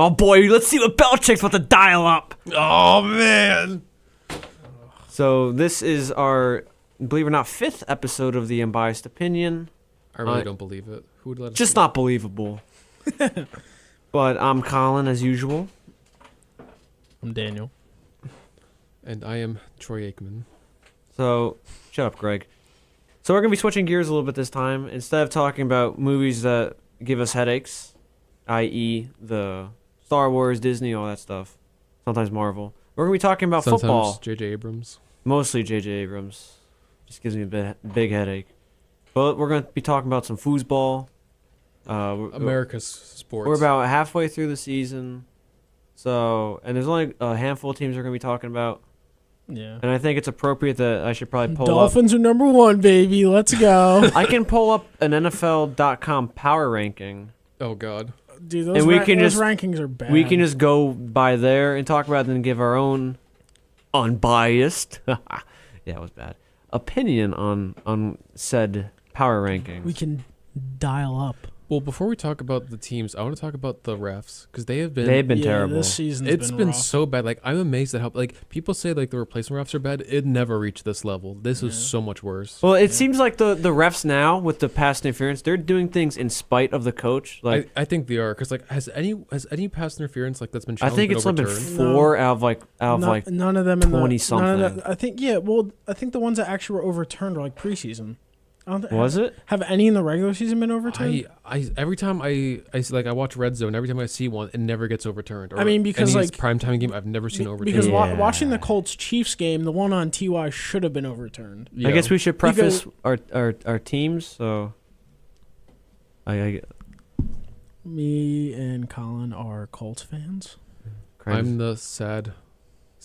Oh boy, let's see what Belichick's about to dial up. Oh man. So this is our, believe it or not, 5th episode of the Unbiased Opinion. I really don't believe it. Who would let us? Just not believable. But I'm Colin as usual. I'm Daniel. And I am Troy Aikman. So, shut up, Greg. So we're going to be switching gears a little bit this time. Instead of talking about movies that give us headaches, i.e. the Star Wars, Disney, all that stuff, sometimes Marvel, we're going to be talking about football. Sometimes J.J. Abrams. Mostly J.J. Abrams. Just gives me a big headache. But we're going to be talking about some foosball. America's sports. We're about halfway through the season. So, and there's only a handful of teams we're going to be talking about. Yeah. And I think it's appropriate that I should probably pull Dolphins are number 1, baby. Let's go. I can pull up an NFL.com power ranking. Oh, God. Dude, And we can those just- rankings are bad. We can just go by there and talk about it and give our own unbiased, yeah, it was bad, opinion on said power ranking. We can dial up. Well, before we talk about the teams, I want to talk about the refs because they've been terrible. This season's It's been rough. so bad. Like, I'm amazed at how, like, people say like the replacement refs are bad. It never reached this level. This is so much worse. Well, it seems like the refs now with the pass interference, they're doing things in spite of the coach. Like I think they are because like has any pass interference like that's been I challenged think been it's only been overturned? 4 out of like none of them in 20 the, something. none of the, I think I think the ones that actually were overturned are like preseason. Was it? Have any in the regular season been overturned? I every time I watch Red Zone, every time I see one, it never gets overturned. I mean, because any like primetime game, I've never seen overturned. because Yeah. watching the Colts Chiefs game, the one on TY should have been overturned. Yeah. I guess we should preface our teams. So, Me and Colin are Colts fans. I'm the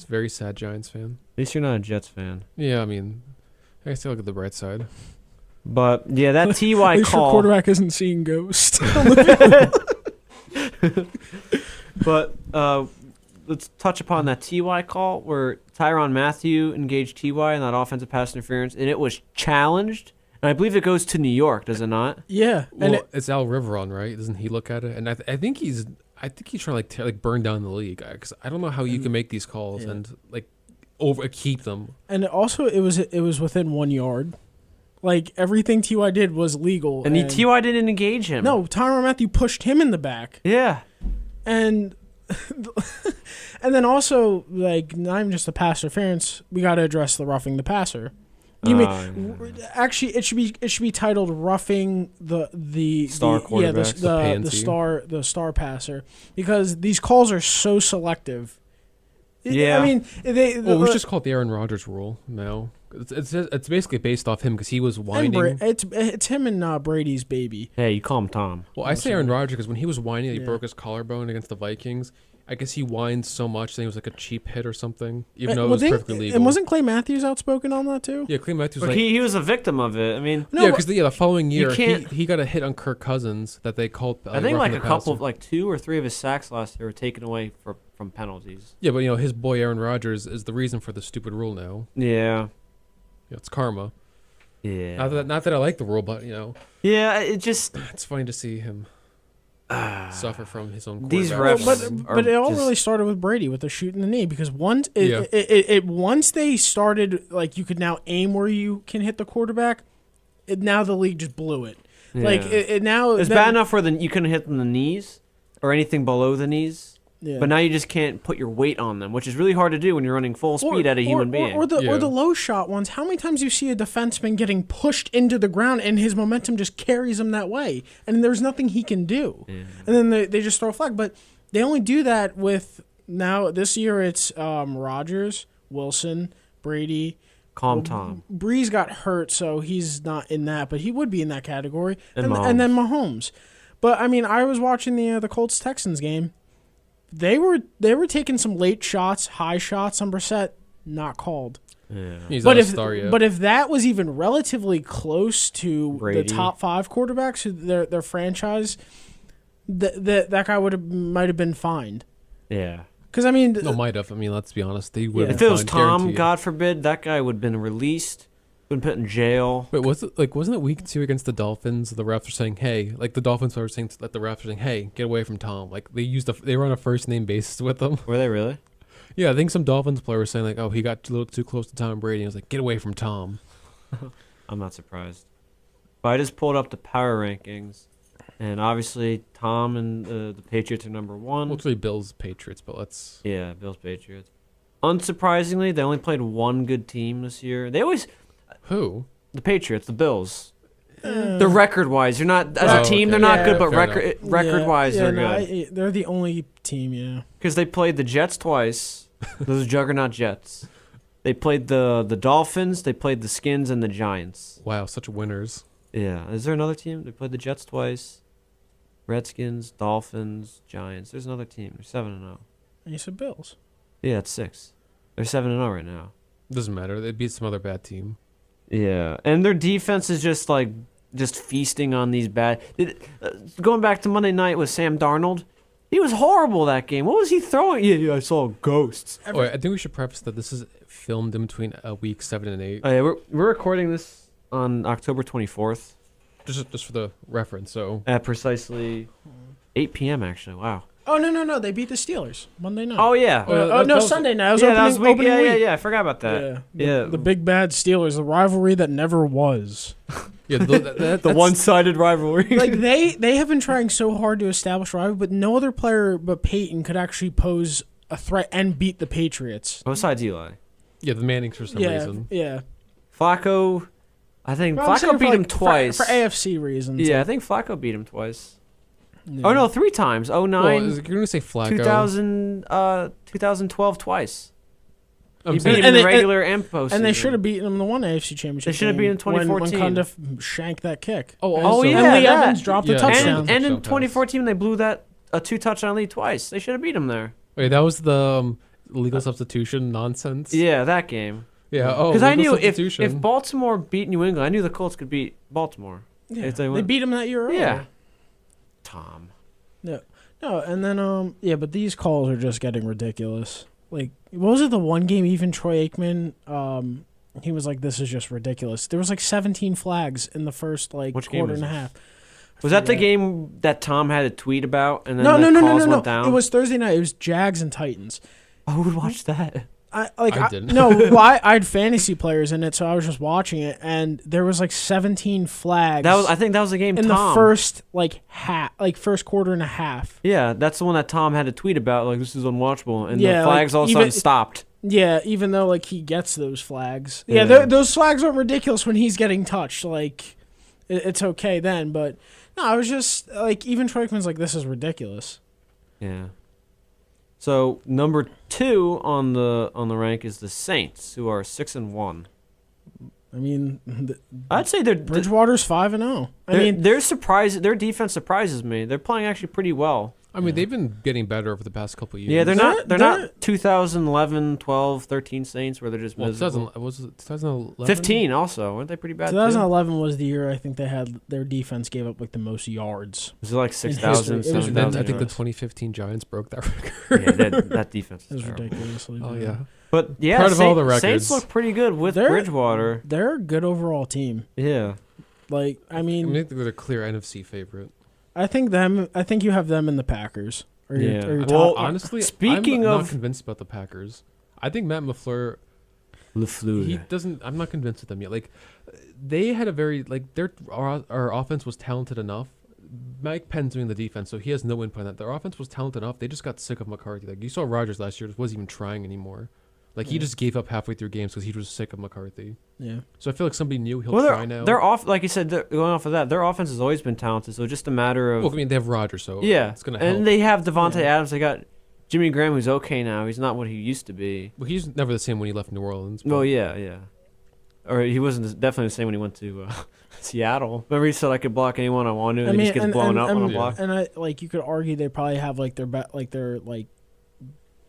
very sad Giants fan. At least you're not a Jets fan. Yeah, I mean, I guess I look at the bright side. But yeah, that At TY least your call. quarterback isn't seeing ghosts. But let's touch upon that TY call where Tyrann Mathieu engaged TY in that offensive pass interference, and it was challenged. And I believe it goes to New York, does it not? Yeah, Well, and it's Al Riveron, right? Doesn't he look at it? And I think he's trying to like burn down the league because I don't know how you can make these calls and like keep them. and also it was within 1 yard. Like everything Ty did was legal. And TY didn't engage him. No, Tyrann Mathieu pushed him in the back. Yeah. And and then also, like, not even just the pass interference, we got to address the roughing the passer. Actually, it should be titled roughing the Star quarterback, the star passer, because these calls are so selective. Yeah. I mean, we just call it the Aaron Rodgers rule now. It's basically based off him because he was whining. it's him and Brady's baby. Hey, you call him Tom. Well, I say Aaron Rodgers because when he was whining, he broke his collarbone against the Vikings. I guess he whined so much that he was like a cheap hit or something, even though it was perfectly legal. And wasn't Clay Matthews outspoken on that too? Yeah, Clay Matthews But like he was a victim of it. I mean, because the following year can't- he got a hit on Kirk Cousins that they called. I think like roughing a the couple, passer. like 2 or 3 of his sacks last year were taken away from penalties. Yeah, but his boy Aaron Rodgers is the reason for the stupid rule now. Yeah. It's karma. Yeah. Not that I like the rule, but Yeah, it just it's funny to see him suffer from his own. These quarterback. refs- But it all just- really started with Brady with the shoot in the knee, because once once they started, like, you could now aim where you can hit the quarterback. Now the league just blew it. Yeah. Like it now it's bad enough where you couldn't hit them in the knees or anything below the knees. Yeah. But now you just can't put your weight on them, which is really hard to do when you're running full speed at a human being. Or the low shot ones. How many times you see a defenseman getting pushed into the ground and his momentum just carries him that way, and there's nothing he can do, and then they just throw a flag. But they only do that with now this year. It's Rodgers, Wilson, Brady. Calm Tom. Breeze got hurt, so he's not in that, but he would be in that category. And And then Mahomes. But I mean, I was watching the Colts Texans game. They were taking some late shots, high shots on Brissett, not called. Yeah. He's But not a if star yet. but if that was even relatively close to Brady. the top 5 quarterbacks, who their franchise, that guy might have been fined. Yeah. Because I mean, No, might have. I mean, let's be honest. They would. If it was fine, Tom, guaranteed. God forbid, that guy would have been released Been put in jail. Wait, wasn't it week 2 against the Dolphins? The refs were saying, "Hey," like the Dolphins were saying that the refs were saying, "Hey, get away from Tom." Like they were on a first name basis with them. Were they really? Yeah, I think some Dolphins player was saying like, "Oh, he got a little too close to Tom Brady." And I was like, "Get away from Tom." I'm not surprised. But I just pulled up the power rankings, and obviously Tom and the Patriots are number 1. Well, it's really Bills Patriots, but let's. Yeah, Bills Patriots. Unsurprisingly, they only played one good team this year. They always Who? the Patriots, the Bills. The record-wise, you're not as a team. okay. They're not Yeah, good, but fair record-wise, they're no, good. they're the only team, yeah. Because they played the Jets twice. Those juggernaut Jets. They played the Dolphins. They played the Skins and the Giants. Wow, such winners. Yeah. Is there another team? They played the Jets twice. Redskins, Dolphins, Giants. There's another team. They're 7-0. And you said Bills. Yeah, it's 6. They're 7-0 right now. Doesn't matter. They beat some other bad team. Yeah, and their defense is just feasting on these bad. Going back to Monday night with Sam Darnold, he was horrible that game. What was he throwing? Yeah, I saw ghosts. Oh, I think we should preface that this is filmed in between week 7 and 8. Oh, yeah, we're recording this on October 24th Just for the reference. So at precisely 8 p.m. Actually, wow. Oh, no. They beat the Steelers Monday night. Oh yeah. that was- Sunday night. It was yeah, opening, that was week. opening week. Yeah. I forgot about that. Yeah. The big bad Steelers, the rivalry that never was. yeah, The that's- one-sided rivalry. Like they have been trying so hard to establish rivalry, but no other player but Peyton could actually pose a threat and beat the Patriots. Besides Eli, Yeah, the Mannings for some reason. Yeah. Flacco. I think Well, I'm saying Flacco beat for, him like, twice. for AFC reasons. Yeah, I think Flacco beat him twice. Yeah. Oh no, 3 times. 09, Well, you're gonna say Flacco. 2012 twice. I'm He saying- beat him in the regular and postseason. And they should have beaten him in the one AFC championship. They should have game beaten in 2014. when Cundiff shanked that kick. Oh, Oh, also- yeah, and Lee that. Evans dropped a Yeah, touchdown. And in Touchdown pass. 2014, they blew that a 2-touchdown lead twice. They should have beat him there. Wait, that was the legal substitution nonsense. Yeah, that game. Yeah. Oh, Because I legal knew if substitution. Baltimore beat New England, I knew the Colts could beat Baltimore. Yeah, If they they went- beat him that year earlier. Yeah. Tom. No, and then but these calls are just getting ridiculous. Like, what was it? The one game, even Troy Aikman, he was like, "This is just ridiculous." There was like 17 flags in the first Which game quarter was and a this? half. Was that the forget. game that Tom had a tweet about and then No, the no, calls no. went down? It was Thursday night. It was Jags and Titans. Who would watch that? I didn't. No, well, I had fantasy players in it, so I was just watching it, and there was like 17 flags. I think that was the game in Tom. the first first quarter and a half. Yeah, that's the one that Tom had to tweet about. Like, this is unwatchable. And Yeah, the flags all of a sudden stopped. Yeah, even though like he gets those flags. Yeah. Yeah, those flags aren't ridiculous when he's getting touched. Like, it's okay then. But no, I was just like, even Troy Aikman's like, this is ridiculous. Yeah. So number 2 on the rank is the Saints, who are 6-1. I mean, I'd say they're Bridgewater's 5-0. I mean, they're surprised. Their defense surprises me. They're playing actually pretty well. I mean, they've been getting better over the past couple of years. Yeah, they're They're- not 2011, 12, 13 Saints where they're just Well, miserable. 2000, was it 2011? 15 also. Weren't they pretty bad too? 2011 was the year I think they had their defense gave up like the most yards. Was it like history. 6,000, It was And then 7,000? I think the ridiculous. 2015 Giants broke that record. Yeah, that defense It is was terrible. ridiculously Oh bad. yeah. But yeah, Part of all the Saints records. look pretty good with They're- Bridgewater. They're a good overall team. Yeah. Like, I I mean, mean, they're a clear NFC favorite. I think you have them in the Packers. Or your, Yeah. or your Well, top, Honestly, speaking I'm of- not convinced about the Packers. I think Matt LaFleur, LeFleur. he doesn't. I'm not convinced of them yet. Like, they had a very our offense was talented enough. Mike Penn's doing the defense, so he has no input on that. Their offense was talented enough. They just got sick of McCarthy. Like, you saw Rodgers last year, just wasn't even trying anymore. Like, he Yeah. just gave up halfway through games because he was sick of McCarthy. yeah. So I feel like somebody new he'll Well, try now. they're off. Like you said, going off of that, their offense has always been talented. So just a matter of Well, I mean, they have Rodgers, so yeah, it's gonna help. and they have Devontae Yeah. Adams. They got Jimmy Graham, who's okay now. He's not what he used to be. Well, he's never the same when he left New Orleans. but- Well, yeah, or he wasn't definitely the same when he went to Seattle. Remember, he said I could block anyone I wanted, and he just gets blown up on a block. And I like you could argue they probably have like their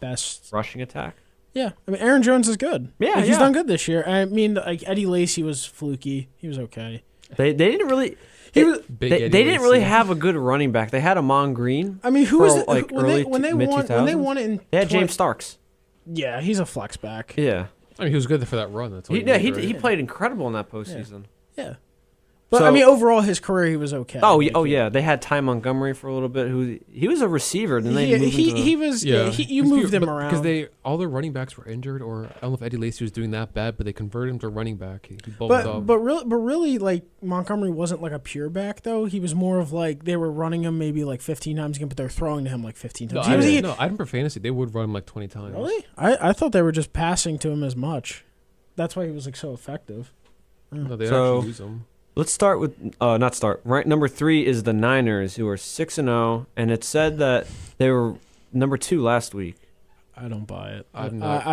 best. Rushing attack. Yeah, I mean Aaron Jones is good. Yeah, Like, he's yeah. done good this year. I mean, like Eddie Lacy was fluky. He was okay. They didn't really. He was. Big They Eddie didn't really Lacy. have a good running back. They had Amon Green. I mean, who For, was like, when early they mid- won when they 2000s? won it in? They had 20 James Starks. Yeah, he's a flex back. Yeah. I mean, he was good for that run. That's all He played incredible in that postseason. Yeah. But So- I mean, overall, his career he was okay. Yeah. They had Ty Montgomery for a little bit. He was a receiver. Then they moved he was. Yeah, you moved him around because all their running backs were injured, or I don't know if Eddie Lacy was doing that bad, but they converted him to running back. He bubbled up. But really, like Montgomery wasn't like a pure back though. He was more of like they were running him maybe like 15 times again, but they're throwing to him like 15 times. I didn't for fantasy. They would run him like 20 times. Really? I thought they were just passing to him as much. That's why he was like so effective. No, they actually use him. Let's start with Right, number 3 is the Niners, who are 6-0, and it said that they were number 2 last week. I don't buy it. I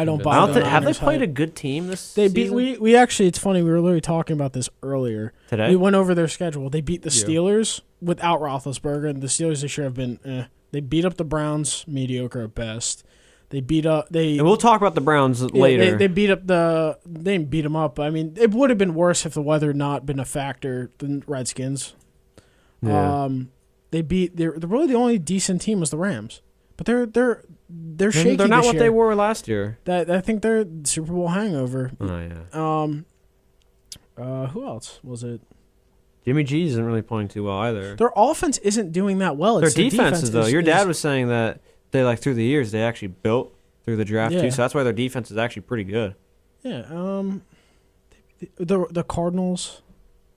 don't buy it. Have they played a good team this They season? beat we actually. It's funny. We were literally talking about this earlier Today. We went over their schedule. They beat the Steelers without Roethlisberger, and the Steelers this year have been. They beat up the Browns, mediocre at best. They beat up. And we'll talk about the Browns later. They beat up the. They didn't beat them up. I mean, it would have been worse if the weather had not been a factor than Redskins. Yeah. They beat. They're really the only decent team was the Rams, but they're shaky. They're not this what year. they were last year. I think they're Super Bowl hangover. Oh yeah. Who else was it? Jimmy G isn't really playing too well either. Their offense isn't doing that well. Their defenses, though. Your dad was saying that they through the years they actually built through the draft too, so that's why their defense is actually pretty good. Yeah. The Cardinals.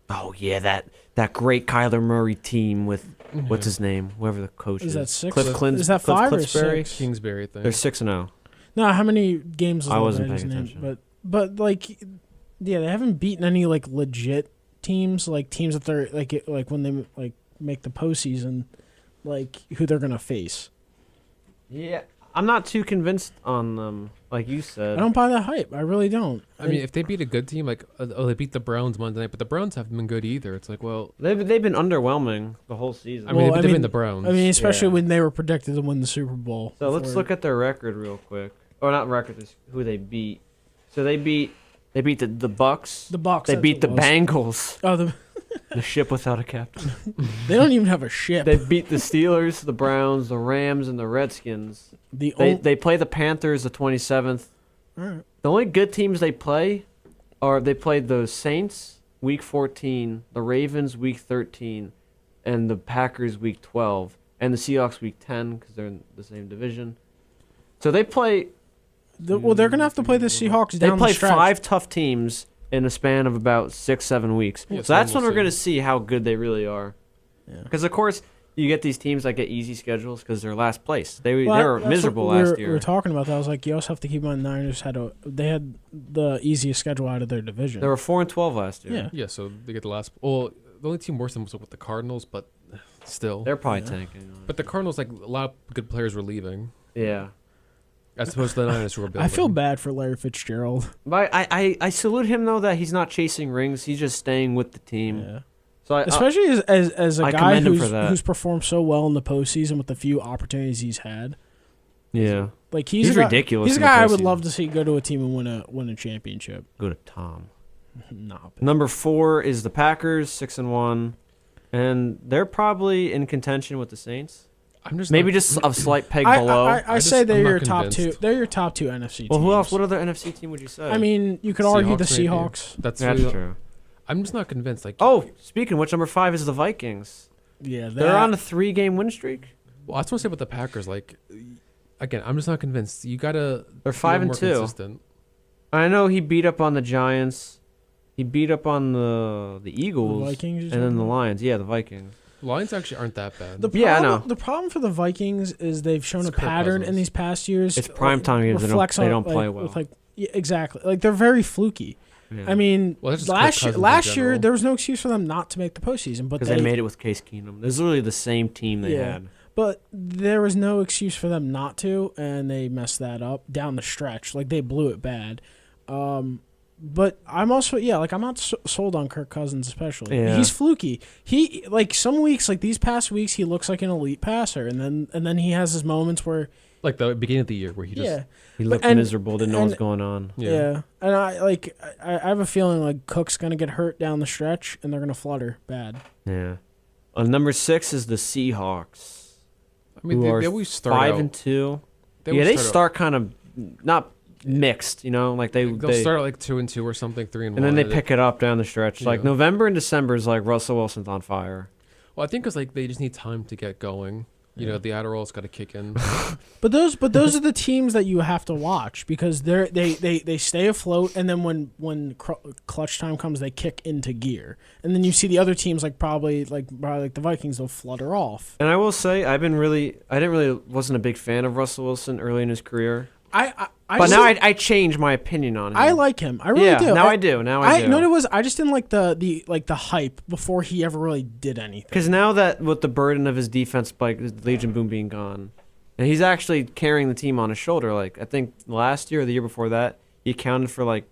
Oh yeah, that great Kyler Murray team with what's his name, whoever the coach is. Is that 6? Cliff Clins- is that Cliff 5 or Clinsbury? 6? Kingsbury thing. They're 6-0. No, how many games? I wasn't his paying name? attention. But like, yeah, they haven't beaten any like legit teams, like teams that they're like when they like make the postseason, like who they're gonna face. Yeah, I'm not too convinced on them, like you said. I don't buy that hype. I really don't. I mean, if they beat a good team, like they beat the Browns Monday night, but the Browns haven't been good either. It's like, well, they've been underwhelming the whole season. I mean, they've been the Browns. I mean, especially when they were predicted to win the Super Bowl. So let's look at their record real quick, or not record, who they beat. So they beat the Bucks. The Bucks. They beat the Bengals. Oh, the ship without a captain. They don't even have a ship. They beat the Steelers, the Browns, the Rams, and the Redskins. They play the Panthers the 27th. Right. The only good teams they played the Saints week 14, the Ravens week 13, and the Packers week 12, and the Seahawks week 10 because they're in the same division. So they play. They're gonna have to play the Seahawks down the stretch. They play 5 tough teams in a span of about 6-7 weeks. Yeah, so that's when we're going to see how good they really are. Because, of course, you get these teams that get easy schedules because they're last place. They were miserable last year. We were talking about that. I was like, you also have to keep in mind the Niners had the easiest schedule out of their division. They were 4-12 last year. Yeah. Yeah, so they get the last. Well, the only team worse than was with the Cardinals, but still. They're probably tanking. But the Cardinals, like, a lot of good players were leaving. Yeah. As opposed to the Niners who were building. I feel bad for Larry Fitzgerald. But I salute him, though, that he's not chasing rings. He's just staying with the team. Yeah. So Especially as a I guy commend him for that. who's performed so well in the postseason with the few opportunities he's had. Yeah. Like he's ridiculous. He's a in the guy I would postseason. love to see go to a team and win a championship. Go to Tom. Nah. Number 4 is the Packers, 6-1. And they're probably in contention with the Saints. I'm just Maybe just a slight peg below. I say they're I'm not your top two. convinced. They're your top 2 NFC teams. Well, who else? What other NFC team would you say? I mean, you could argue the Seahawks, maybe. Seahawks. That's That's true. I'm just not convinced. Like, Oh, speaking of which, number 5 is the Vikings. Yeah, They're on a 3-game win streak. well, I just want to say about the Packers. Like, again, I'm just not convinced. You gotta. They're be 5 and more 2. consistent. I know he beat up on the Giants. He beat up on the Eagles. The Vikings, and then the Lions. Yeah, the Vikings. Lions actually aren't that bad. Yeah, I know. The problem for the Vikings is they've shown It's a Kirk pattern in Cousins. these past years. It's primetime games. They reflects don't on, play like, well. with, yeah, exactly. Like they're very fluky. Yeah. I mean, Well, that's just Kirk Cousins in last year general. there was no excuse for them not to make the postseason, but because they made it with Case Keenum. This is literally the same team they had. But there was no excuse for them not to, and they messed that up down the stretch. Like they blew it bad. But I'm also I'm not sold on Kirk Cousins especially. Yeah. He's fluky. He like some weeks like these past weeks he looks like an elite passer, and then he has his moments where like the beginning of the year where he just He looked miserable. Didn't know what was going on. yeah. And I have a feeling like Cook's gonna get hurt down the stretch, and they're gonna flutter bad. Yeah. Number 6 is the Seahawks. I mean, who they are always start 5 out, and 2. They Start kind of not mixed. Like They'll they start at like 2-2 or something, 3-1, and then they pick it up down the stretch. Like Yeah. November and December is like Russell Wilson's on fire. Well, I think because like they just need time to get going. The Adderall's got to kick in. But those are the teams that you have to watch because they stay afloat, and then when clutch time comes, they kick into gear, and then you see the other teams probably the Vikings, they'll flutter off. And I will say, wasn't a big fan of Russell Wilson early in his career. But now I changed my opinion on him. I like him. I really do. Now I do. Now I do. No, it was. I just didn't like the hype before he ever really did anything. Because now that with the burden of his defense, like Legion Boom being gone, and he's actually carrying the team on his shoulder. Like I think last year or the year before that, he accounted for like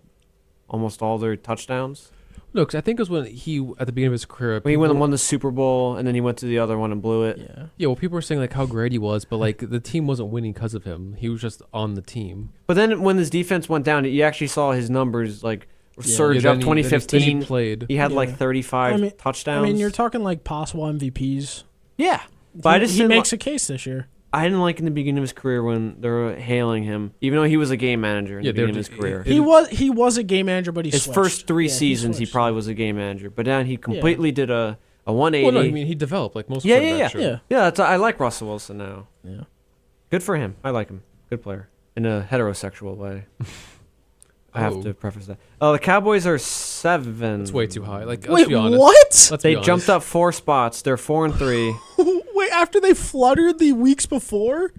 almost all their touchdowns. No, because I think it was when he, at the beginning of his career, When he won the Super Bowl, and then he went to the other one and blew it. Yeah. well, people were saying like how great he was, but like the team wasn't winning because of him. He was just on the team. But then when his defense went down, you actually saw his numbers like surge up. Then 2015, then he played. he had like 35 touchdowns. I mean, you're talking like possible MVPs. Yeah, but He makes a case this year. I didn't like in the beginning of his career when they were hailing him, even though he was a game manager in the beginning of his career. He was a game manager, but he His switched. first three seasons, he probably was a game manager, but then he completely did a 180. Well, no, I mean he developed like most. Yeah. Should. Yeah, I like Russell Wilson now. Yeah. Good for him. I like him. Good player in a heterosexual way. I have to preface that. Oh, the Cowboys are 7. It's way too high. Like, let's Wait, be honest. what? Let's They be honest. jumped up 4 spots. They're 4-3. Wait, after they fluttered the weeks before,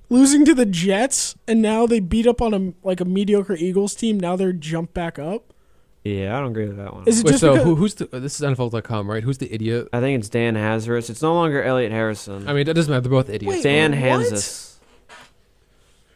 losing to the Jets, and now they beat up on a mediocre Eagles team. Now they're jumped back up. Yeah, I don't agree with that one. Is it Wait, just so because, who's the? This is NFL.com, right? Who's the idiot? I think it's Dan Hazardous. It's no longer Elliot Harrison. I mean, it doesn't matter. They're both idiots. Wait, Dan what? Hanzus.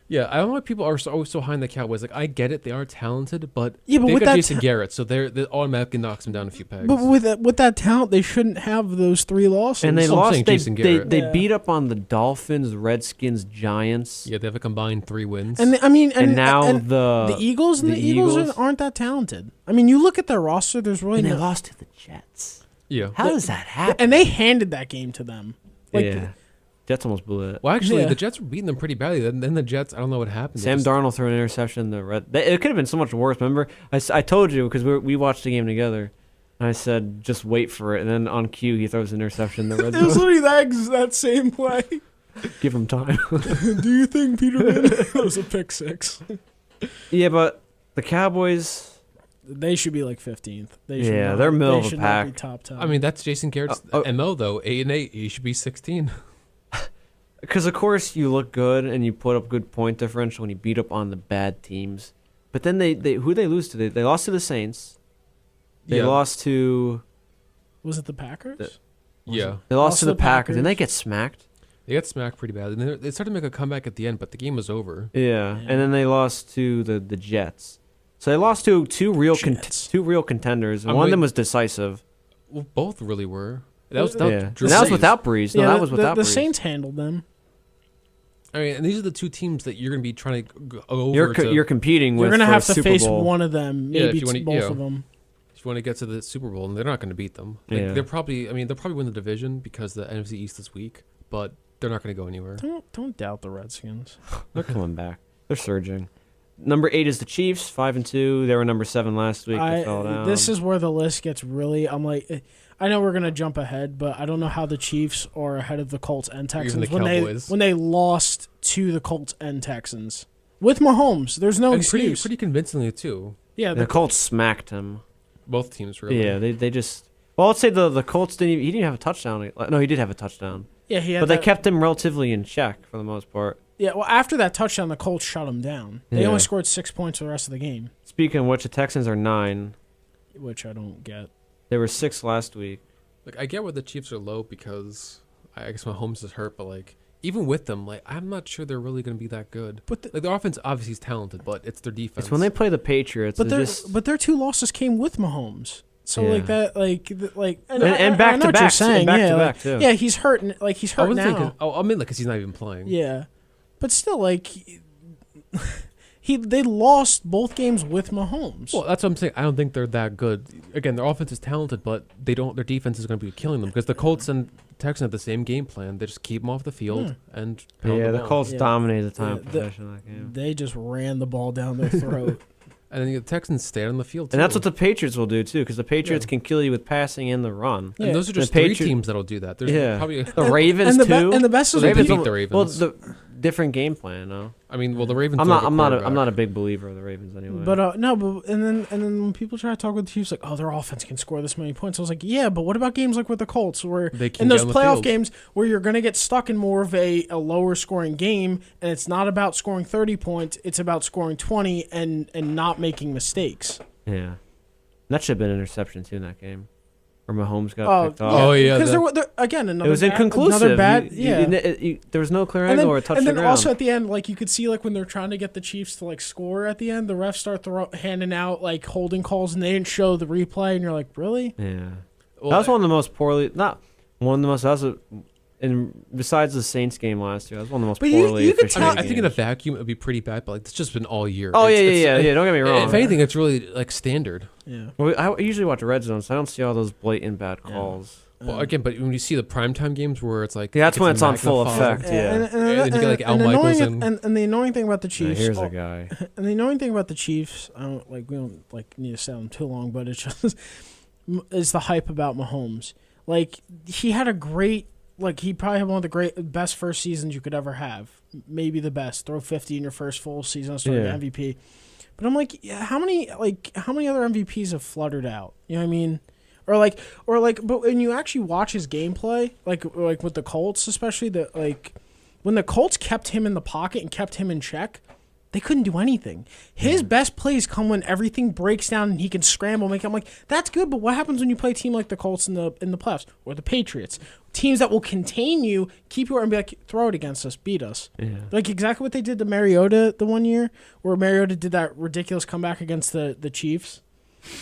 Yeah, I don't know why people are so high in the Cowboys. Like, I get it, they are talented, but Yeah, but they with got that Jason Garrett, so they automatically knocks them down a few pegs. but with that talent, they shouldn't have those 3 losses. And they I'm lost. saying They, Jason they, Garrett. they Yeah. beat up on the Dolphins, Redskins, Giants. Yeah, they have a combined 3 wins. And now and the Eagles the Eagles Eagles- aren't that talented. I mean, you look at their roster. There's really And they no, lost to the Jets. yeah. How does that happen? and they handed that game to them. Yeah. Jets almost blew it. Well, actually, Yeah. the Jets were beating them pretty badly. Then the Jets, I don't know what happened. Sam Darnold threw an interception. It could have been so much worse. Remember, I told you because we watched the game together. And I said, just wait for it. And then on cue, he throws an interception in the red It was zone. literally that same play. Give him time. Do you think Peterman? That was a pick 6. Yeah, but the Cowboys. They should be like 15th. They should Yeah, not, they're middle they of the should pack. Not be top 10. I mean, that's Jason Garrett's MO, though. 8-8. He should be 16. Because, of course, you look good and you put up good point differential when you beat up on the bad teams. But then who they lose to? They lost to the Saints. They lost to... was it the Packers? Yeah. They lost to the Packers. And they get smacked. They got smacked pretty bad. And they started to make a comeback at the end, but the game was over. Yeah. And then they lost to the Jets. So they lost to two real contenders. And one of them was decisive. Well, both really were. That was without And Drew that was Brees. without Breeze. No, that was without the Breeze. Saints handled them. I mean, and these are the 2 teams that you're going to be trying to go over. You're competing with. You're gonna for have a to Super face Bowl. one of them, Yeah, maybe if you wanna- both yeah. of them. If you want to get to the Super Bowl, and they're not going to beat them. Like, Yeah. they'll probably win the division because the NFC East is weak, but they're not going to go anywhere. Don't doubt the Redskins. They're coming back. They're surging. Number 8 is the Chiefs, 5-2. They were number 7 last week. They fell down. This is where the list gets really. I'm like, I know we're gonna jump ahead, but I don't know how the Chiefs are ahead of the Colts and Texans the Cowboys. when they lost to the Colts and Texans with Mahomes. There's no And excuse. pretty convincingly, too. Yeah, the Colts smacked him. Both teams, really. Yeah, they just. Well, let's say the Colts didn't. He didn't have a touchdown. No, he did have a touchdown. yeah, he had But they that- kept him relatively in check for the most part. Yeah, well, after that touchdown, the Colts shut him down. They Yeah. only scored 6 points for the rest of the game, Speaking of which, the Texans are 9. which I don't get. They were 6 last week. Like, I get why the Chiefs are low because I guess Mahomes is hurt, but, like, even with them, like, I'm not sure they're really going to be that good. But Like, their offense obviously is talented, but it's their defense. It's when they play the Patriots. but it's their 2 losses came with Mahomes. So Yeah. like that, And I back know to what you're back, saying. and back yeah, to like- back too. Yeah, he's hurt. He's hurt now. I mean, like, because he's not even playing. Yeah, but still, like, They lost both games with Mahomes. Well, that's what I'm saying. I don't think they're that good. Again, their offense is talented, but they don't. Their defense is going to be killing them because the Colts and Texans have the same game plan. They just keep them off the field and pound Yeah, the the ball. Colts Yeah. dominated the time Yeah, possession of that game. They just ran the ball down their throat. And then the Texans stayed on the field too. And that's what the Patriots will do too, because the Patriots can kill you with passing and the run. Yeah. And those are The just three Patri- teams that'll do that. There's Yeah. probably. The Ravens and too. and the best So is they when beat people- the Ravens. Well, the different game plan. No, I mean, well, the Ravens. I'm don't not. have I'm not. quarterback. I'm not a big believer of the Ravens anyway. But no, but and then when people try to talk with the Chiefs, like, oh, their offense can score this many points. I was like, yeah, but what about games like with the Colts, where They can in those get on the playoff field. games where you're gonna get stuck in more of a lower scoring game, and it's not about scoring 30 points, it's about scoring 20 and not making mistakes. yeah, that should have been an interception too in that game, where Mahomes got picked off. Oh, yeah, because the- there again another It was bad, inconclusive. Another bad, There was no clear And angle or a touch and the then ground. also at the end, like you could see, like when they're trying to get the Chiefs to like score at the end, the refs start handing out like holding calls, and they didn't show the replay, and you're like, really? yeah, Well, that was one of the most poorly. Not one of the most. That was and besides the Saints game last year, that was one of the most But you poorly. could I, mean, officiated I think in a games. vacuum it would be pretty bad, but like it's just been all year. Oh It's- yeah. it's- Don't get me wrong. If anything, it's really like standard. Yeah. Well, I usually watch Red Zone, so I don't see all those blatant bad Yeah. calls. Well, again, but when you see the primetime games where it's like Yeah, that's when it's on full magnified. effect. Yeah. And you get, like, Al the Michaels annoying, and- and the annoying thing about the Yeah, Chiefs, here's a guy. and the annoying thing about the Chiefs, we don't like need to say them too long, but it's just is the hype about Mahomes. Like he had a great, like he probably had one of the best first seasons you could ever have, maybe the best. Throw 50 in your first full season, starting Yeah. MVP. But I'm like, yeah, how many other MVPs have fluttered out? You know what I mean? Or like, but when you actually watch his gameplay, like with the Colts, especially when the Colts kept him in the pocket and kept him in check, they couldn't do anything. His best plays come when everything breaks down and he can scramble. I'm like, that's good, but what happens when you play a team like the Colts in the playoffs or the Patriots, teams that will contain you, keep you and be like, throw it against us, beat us. Yeah. Like exactly what they did to Mariota the one year, where Mariota did that ridiculous comeback against the Chiefs.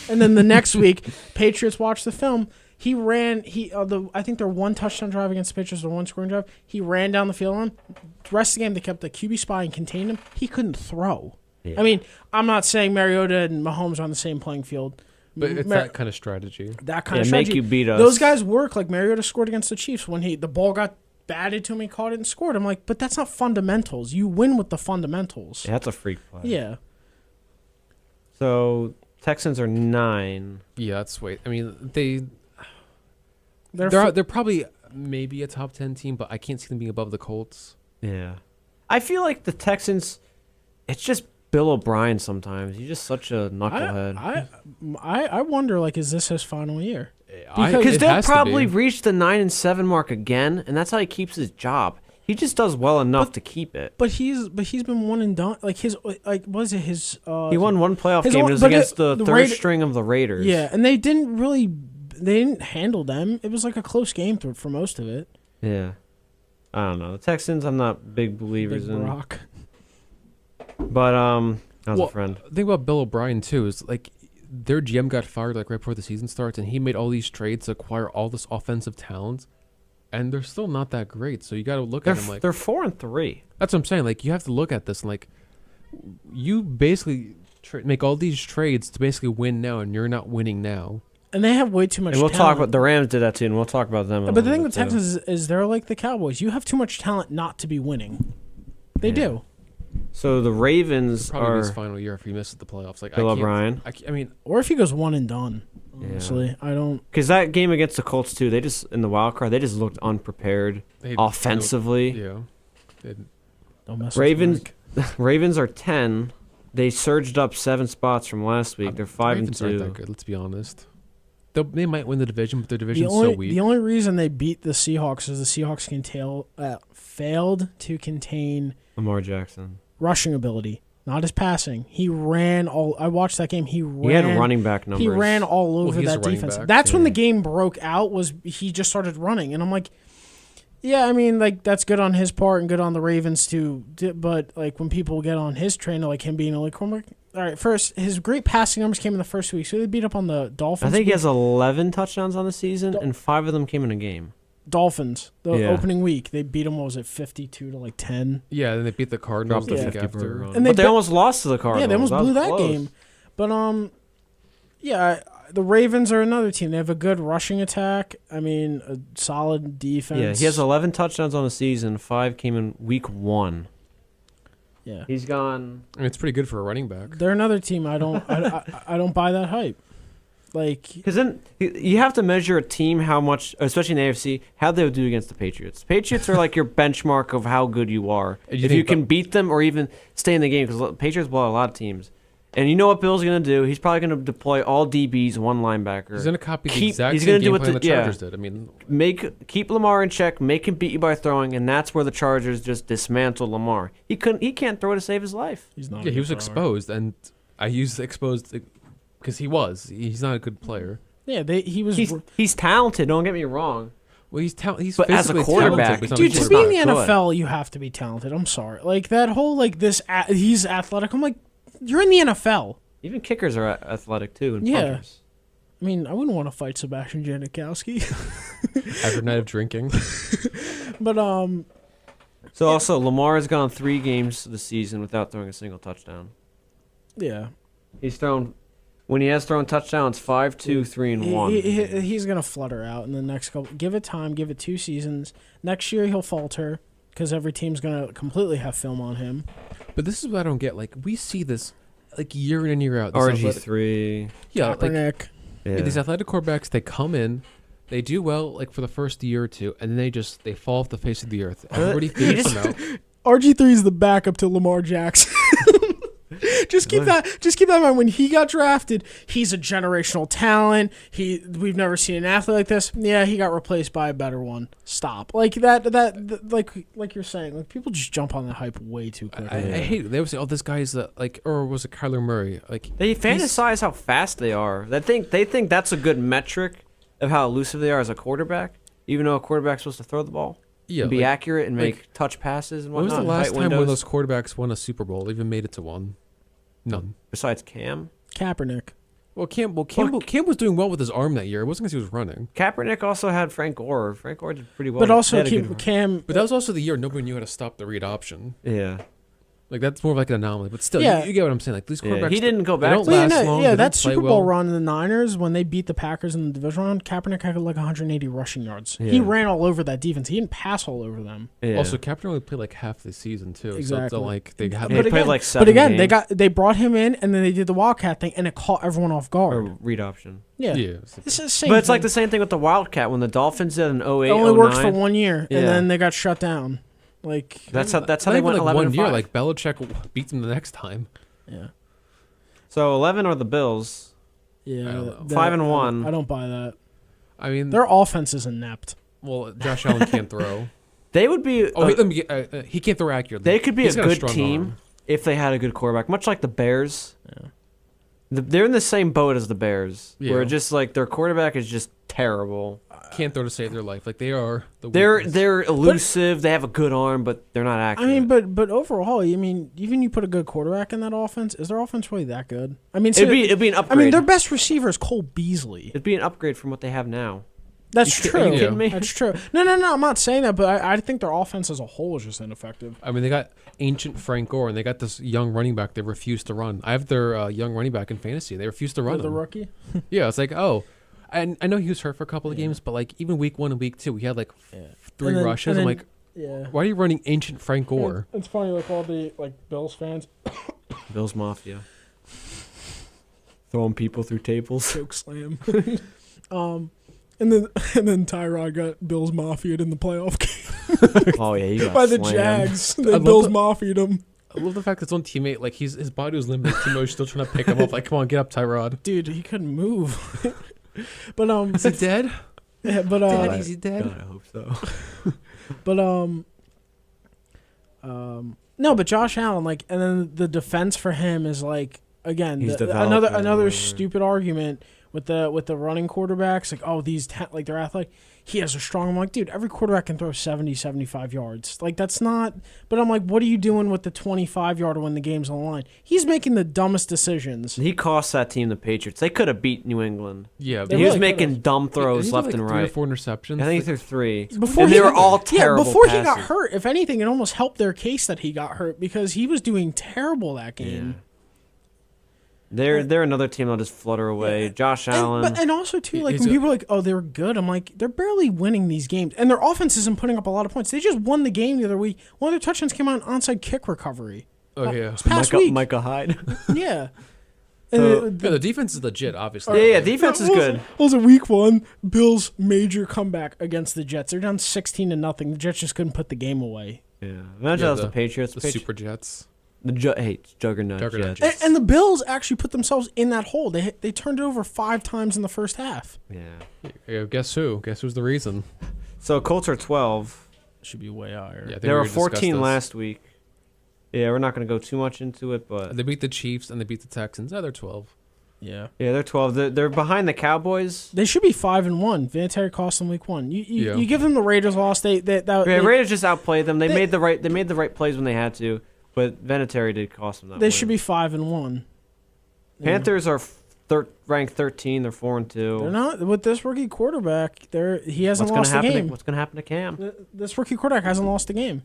And then the next week, Patriots watched the film. He ran. I think their one touchdown drive against the Patriots, or one scoring drive. He ran down the field on. The rest of the game, they kept the QB spy and contained him. He couldn't throw. Yeah. I mean, I'm not saying Mariota and Mahomes are on the same playing field. But it's that kind of strategy. That kind Yeah, of make strategy. you beat us. Those guys work. Like Mariota scored against the Chiefs when the ball got batted to him. He caught it and scored. I'm like, but that's not fundamentals. You win with the fundamentals. Yeah, that's a freak play. Yeah. So Texans are 9. Yeah, that's wait. I mean, They're they're probably maybe a top 10 team, but I can't see them being above the Colts. Yeah. I feel like the Texans, it's just Bill O'Brien sometimes. He's just such a knucklehead. I wonder, like, is this his final year? Because It they'll has to probably be. reach the 9-7 mark again, and that's how he keeps his job. He just does well enough to keep it. But he's been one and done. Like his was it his? He won one playoff his game. own- It was but against it- the the third Raider- string of the Raiders. Yeah, and they didn't handle them. It was like a close game for most of it. Yeah. I don't know. The Texans, I'm not big believers Big in. Rock. But that was Well, a friend. The thing about Bill O'Brien too is like their GM got fired like right before the season starts, and he made all these trades to acquire all this offensive talent, and they're still not that great. So you got to look at them like They're 4-3. that's what I'm saying. Like you have to look at this and like you basically make all these trades to basically win now, and you're not winning now. And they have way too much. And we'll talk talent. about the Rams did that too, and we'll talk about them. in a But the little thing bit, with too. Texans is they're like the Cowboys. You have too much talent not to be winning. They Yeah. do. So the Ravens Probably his are final year if he misses the playoffs. Like Bill I can't, O'Brien. I mean, Or if he goes one and done. Yeah. Honestly, I don't. Because that game against the Colts too, they just in the wild card, they just looked unprepared they offensively. Yeah. They- Don't mess Ravens- with Mike. Ravens are 10. They surged up 7 spots from last week. They're 5 and Ravens aren't 2. that good. Let's be honest. They might win the division, but their The division's only, so weak. the only reason they beat the Seahawks is the Seahawks failed to contain Lamar Jackson. rushing ability, not his passing. He ran all. I watched that game. He He had running back numbers. He ran all over he's a that running defense. back. That's when Yeah. the game broke out. Was he just started running, and I'm like, yeah, I mean, like that's good on his part and good on the Ravens too. But like when people get on his train, like him being a like, all right, first his great passing numbers came in the first week, so they beat up on the Dolphins. I think he has 11 touchdowns on the season, and 5 of them came in a game. Dolphins, the Yeah. opening week, they beat them. What was it, 52 to 10? Yeah, then they beat the Cardinals Dropped the the week 50 after. burger on And them. they But they bet- almost lost to the Cardinals. Yeah, they almost blew was that close. game. But yeah, the Ravens are another team. They have a good rushing attack. I mean, a solid defense. Yeah, he has 11 touchdowns on the season. 5 came in week 1. Yeah, He's gone. I mean, it's pretty good for a running back. they're another team. I don't buy that hype. Like, Because then you have to measure a team how much, especially in the AFC, how they would do against the Patriots. Patriots are like your benchmark of how good you are. And you If you think can beat them or even stay in the game, because Patriots blow out a lot of teams. And you know what Bill's going to do? He's probably going to deploy all DBs, one linebacker. He's going to copy the Keep- exact he's same gonna do game what plan the- the yeah. Chargers did. I mean, Keep Lamar in check, make him beat you by throwing, and that's where the Chargers just dismantled Lamar. He can't throw to save his life. he's not. yeah, a he was good thrower. exposed, and I used exposed because he's not a good player. Yeah, he was. He's talented. Don't get me wrong. Well, he's he's But as a physically quarterback, talented, but he's not Dude, a to just be in quarterback. the not good. NFL, you have to be talented. I'm sorry. Like that whole he's athletic. I'm like, you're in the NFL. Even kickers are athletic too. And Yeah. punters. I mean, I wouldn't want to fight Sebastian Janikowski, After a night of drinking. but So also, Lamar has gone 3 games this season without throwing a single touchdown. yeah, He's thrown, when he has thrown touchdowns, 5, 2, 3, and 1. he's gonna flutter out in the next couple. Give it time. Give it 2 seasons. Next year he'll falter because every team's gonna completely have film on him. But this is what I don't get. Like, we see this year in and year out. This athletic- RG3. Yeah, like Kaepernick. Yeah. these athletic quarterbacks, they come in, they do well for the first year or two, and then they fall off the face of the earth. Everybody figures them out. RG3 is the backup to Lamar Jackson. Just keep that in mind. When he got drafted, he's a generational talent. We've never seen an athlete like this. Yeah, he got replaced by a better one. Stop. Like like you're saying, like people just jump on the hype way too quickly. I hate it. They would say, "Oh, this guy's or was it Kyler Murray?" They fantasize how fast they are. They think that's a good metric of how elusive they are as a quarterback, even though a quarterback's supposed to throw the ball, and be accurate and make touch passes and When was whatnot. the last tight time one of windows. those quarterbacks won a Super Bowl? Even made it to one? None. Besides Cam? Kaepernick. Well, Cam was doing well with his arm that year. It wasn't because he was running. Kaepernick also had Frank Gore. Frank Gore did pretty well. But also They had a good- Cam. But that was also the year nobody knew how to stop the read option. Yeah. Like, that's more of like an anomaly. But still, Yeah. you get what I'm saying. Like, these Yeah, quarterbacks, he didn't go they back don't to Well, last long. yeah, they that don't play Super Bowl well. run in the Niners when they beat the Packers in the division round, Kaepernick had like 180 rushing yards. He Yeah. ran all over that defense. He didn't pass all over them. Yeah. Also, Kaepernick only played like half the season too. So it's Exactly. not like they had He But played again- like 7 But games. they brought him in and then they did the Wildcat thing and it caught everyone off guard. or read option. Yeah. yeah. It's the same But it's thing. like the same thing with the Wildcat when the Dolphins did an 08, It only worked 09. for 1 year Yeah. and then they got shut down. Like That's how Not they even went like 11 one and year. 5. Like Belichick beats them the next time. yeah. So 11 are the Bills. Yeah. I don't know. 5 and 1. I don't buy that. I mean, Their offense is inept. well, Josh Allen can't throw. They would be. Oh, let me get, he can't throw accurately. They could be He's a got good strong team arm. if they had a good quarterback, much like the Bears. Yeah. They're in the same boat as the Bears, where Yeah. just like their quarterback is just terrible. Can't throw to save their life. Like, they are the They're weakness. they're elusive. They have a good arm, but they're not I accurate. mean, but overall, I mean, even you put a good quarterback in that offense, is their offense really that good? I mean, it'd be an I upgrade. mean, their best receiver is Cole Beasley. It'd be an upgrade from what they have now. That's You true. Are you kidding me? That's true. No, I'm not saying that, but I think their offense as a whole is just ineffective. I mean, they got ancient Frank Gore, and they got this young running back they refuse to run. I have their young running back in fantasy. They refuse to run The him. rookie. Yeah, it's like, oh. And I know he was hurt for a couple of games, but like even week 1 and week 2, he had like Yeah. 3 And then- rushes. and I'm then- like, Yeah. why are you running ancient Frank Gore? It's funny, like all the Bills fans Bills Mafia. Throwing people through tables. choke slam. And then Tyrod got Bills mafia'd in the playoff game Oh yeah, you got by the slammed. Jags. I The love Bills the- mafia'd him. I love the fact that his own teammate, like his body was limited. Teammate's still trying to pick him up. Like, come on, get up, Tyrod. Dude, he couldn't move. But Is he dead? yeah, but Dead? Is he dead? God, I hope so. But no, but Josh Allen, like, and then the defense for him is like, again, He's another developing, whatever. stupid argument with the running quarterbacks. Like, oh, like they're athletic. He has a strong. I'm like, dude, every quarterback can throw 70, 75 yards. Like, that's not. But I'm like, what are you doing with the 25-yarder when the game's on the line? He's making the dumbest decisions. He cost that team, the Patriots. They could have beat New England. Yeah, They He was really making could've. dumb throws He left like and 3 or right. 4 interceptions. I think he Like, threw 3. Before And he they were got- all terrible before he got passes. hurt, if anything, it almost helped their case that he got hurt because he was doing terrible that game. They're another team that'll just flutter away. Josh Allen. And also too, like He's when a- people are like, "Oh, they were good," I'm like, they're barely winning these games, and their offense isn't putting up a lot of points. They just won the game the other week. One of their touchdowns came out on onside kick recovery. Oh yeah. This past week. Micah Hyde. Yeah. So- And Yeah, the defense is legit, obviously. yeah, defense is good. What was it, week 1? Bills' major comeback against the Jets. They're down 16-0. The Jets just couldn't put the game away. Yeah. Imagine that was the Patriots. The Super Jets. It's Juggernaut Juggernaut Jets. And the Bills actually put themselves in that hole. They turned it over 5 times in the first half. Yeah. Yeah, guess who? Guess who's the reason? So Colts are 12. Should be way higher. Yeah, I think They we were already discussed 14 this. last week. Yeah, we're not going to go too much into it, but They beat the Chiefs and they beat the Texans. Oh, they're 12. Yeah. yeah, they're 12. They're behind the Cowboys. They should be 5-1. Vinatieri cost them week 1. Yeah. You give them the Raiders loss. Yeah, Raiders just outplayed them. They made the right plays when they had to, but Vinatieri did cost them that. They win. should be 5-1. Panthers are ranked 13. They're 4-2. They're not with this rookie quarterback. He hasn't What's lost a gonna happen? game. What's going to happen to Cam? This rookie quarterback hasn't lost a game.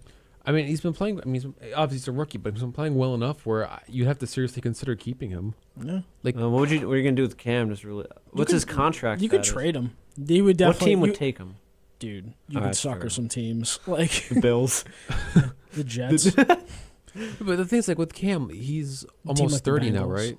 I mean, he's been playing. I mean, obviously he's a rookie, but he's been playing well enough where you'd have to seriously consider keeping him. Yeah. Like, What are you going to do with Cam? Just really, what's could- his contract? You could status? trade him. He would definitely. What team would take him? Dude, you All could right, sucker fair. some teams like The Bills. the Jets. but the thing's like with Cam, he's almost like the 30 now, Bengals. right?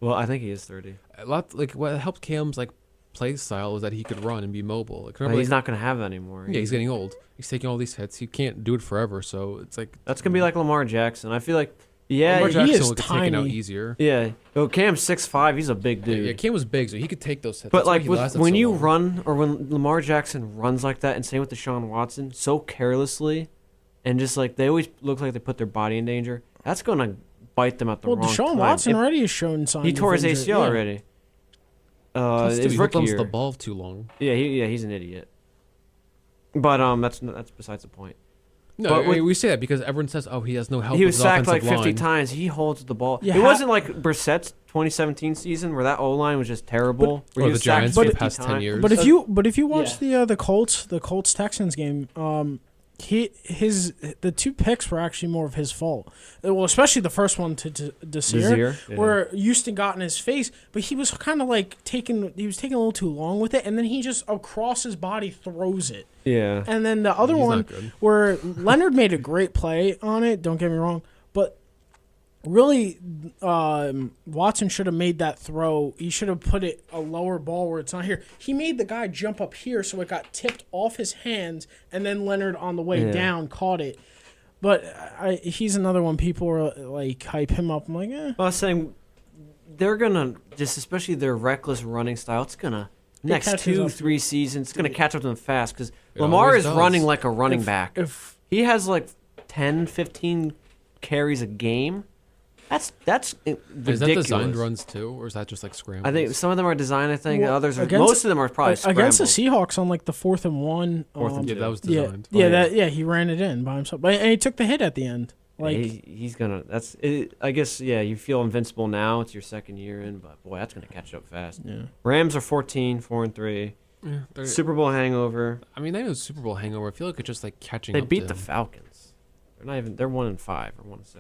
Well, I think he is 30. A lot like what helped Cam's like play style was that he could run and be mobile. Like, But remember, he's like, not going to have that anymore. yeah, he's getting old. He's taking all these hits. He can't do it forever. So it's like That's going to be like Lamar Jackson. I feel like, yeah, Lamar he Jackson is would get taken out tiny. easier. yeah. Oh, Cam's 6'5". He's a big dude. Yeah, Cam was big, so he could take those hits. But That's why like he with, lasted when so you long. run, or when Lamar Jackson runs like that, and same with Deshaun Watson, so carelessly, and just like they always look like they put their body in danger. That's gonna bite them at the Well, wrong Deshaun time. Watson already has shown signs. He of tore his injury. ACL Yeah. already. Plus, too, His he rookie holds year. the ball too long. Yeah, he's an idiot. But that's besides the point. No, But I mean, with- we say that because everyone says, "Oh, he has no help." He with was his sacked like offensive 50 line. times. He holds the ball. Yeah, It wasn't like Brissett's 2017 season where that O line was just terrible. where Or he the was sacked Giants for the 50 past 10 times. years. But if you watch the Colts Texans game, the 2 picks were actually more of his fault. Well, especially the first one to Desir, Yeah. where Houston got in his face, but he was kind of like taking a little too long with it, and then he just across his body throws it. Yeah. And then the other He's one not good. where Leonard made a great play on it, don't get me wrong, but really Watson should have made that throw. He should have put it a lower ball where it's not here. He made the guy jump up here so it got tipped off his hands, and then Leonard on the way Yeah. down caught it. But he's another one people are like hype him up. I'm like, I was saying they're gonna just, especially their reckless running style. It's gonna next catches up to 2-3 seasons. It's gonna catch up to them fast because It Lamar always is does. running like a running back. if He has like 10, 15 carries a game. That's ridiculous. Is that designed runs too, or is that just like scrambles? I think some of them are designed. I think Well, others are. against- Most of them are probably against the scrambled. Seahawks on like the 4th and 1. Fourth and yeah, two. that was Yeah, designed. he ran it in by himself, and he took the hit at the end. Like He's gonna. That's. I guess. Yeah. You feel invincible now. It's your second year in, but boy, that's gonna catch up fast. yeah. Rams are 14, 4-3. Yeah, Super Bowl hangover. I mean, they have a Super Bowl hangover. I feel like it's just like catching They up. beat to the them. Falcons. They're not even. They're 1-5 or 1-6.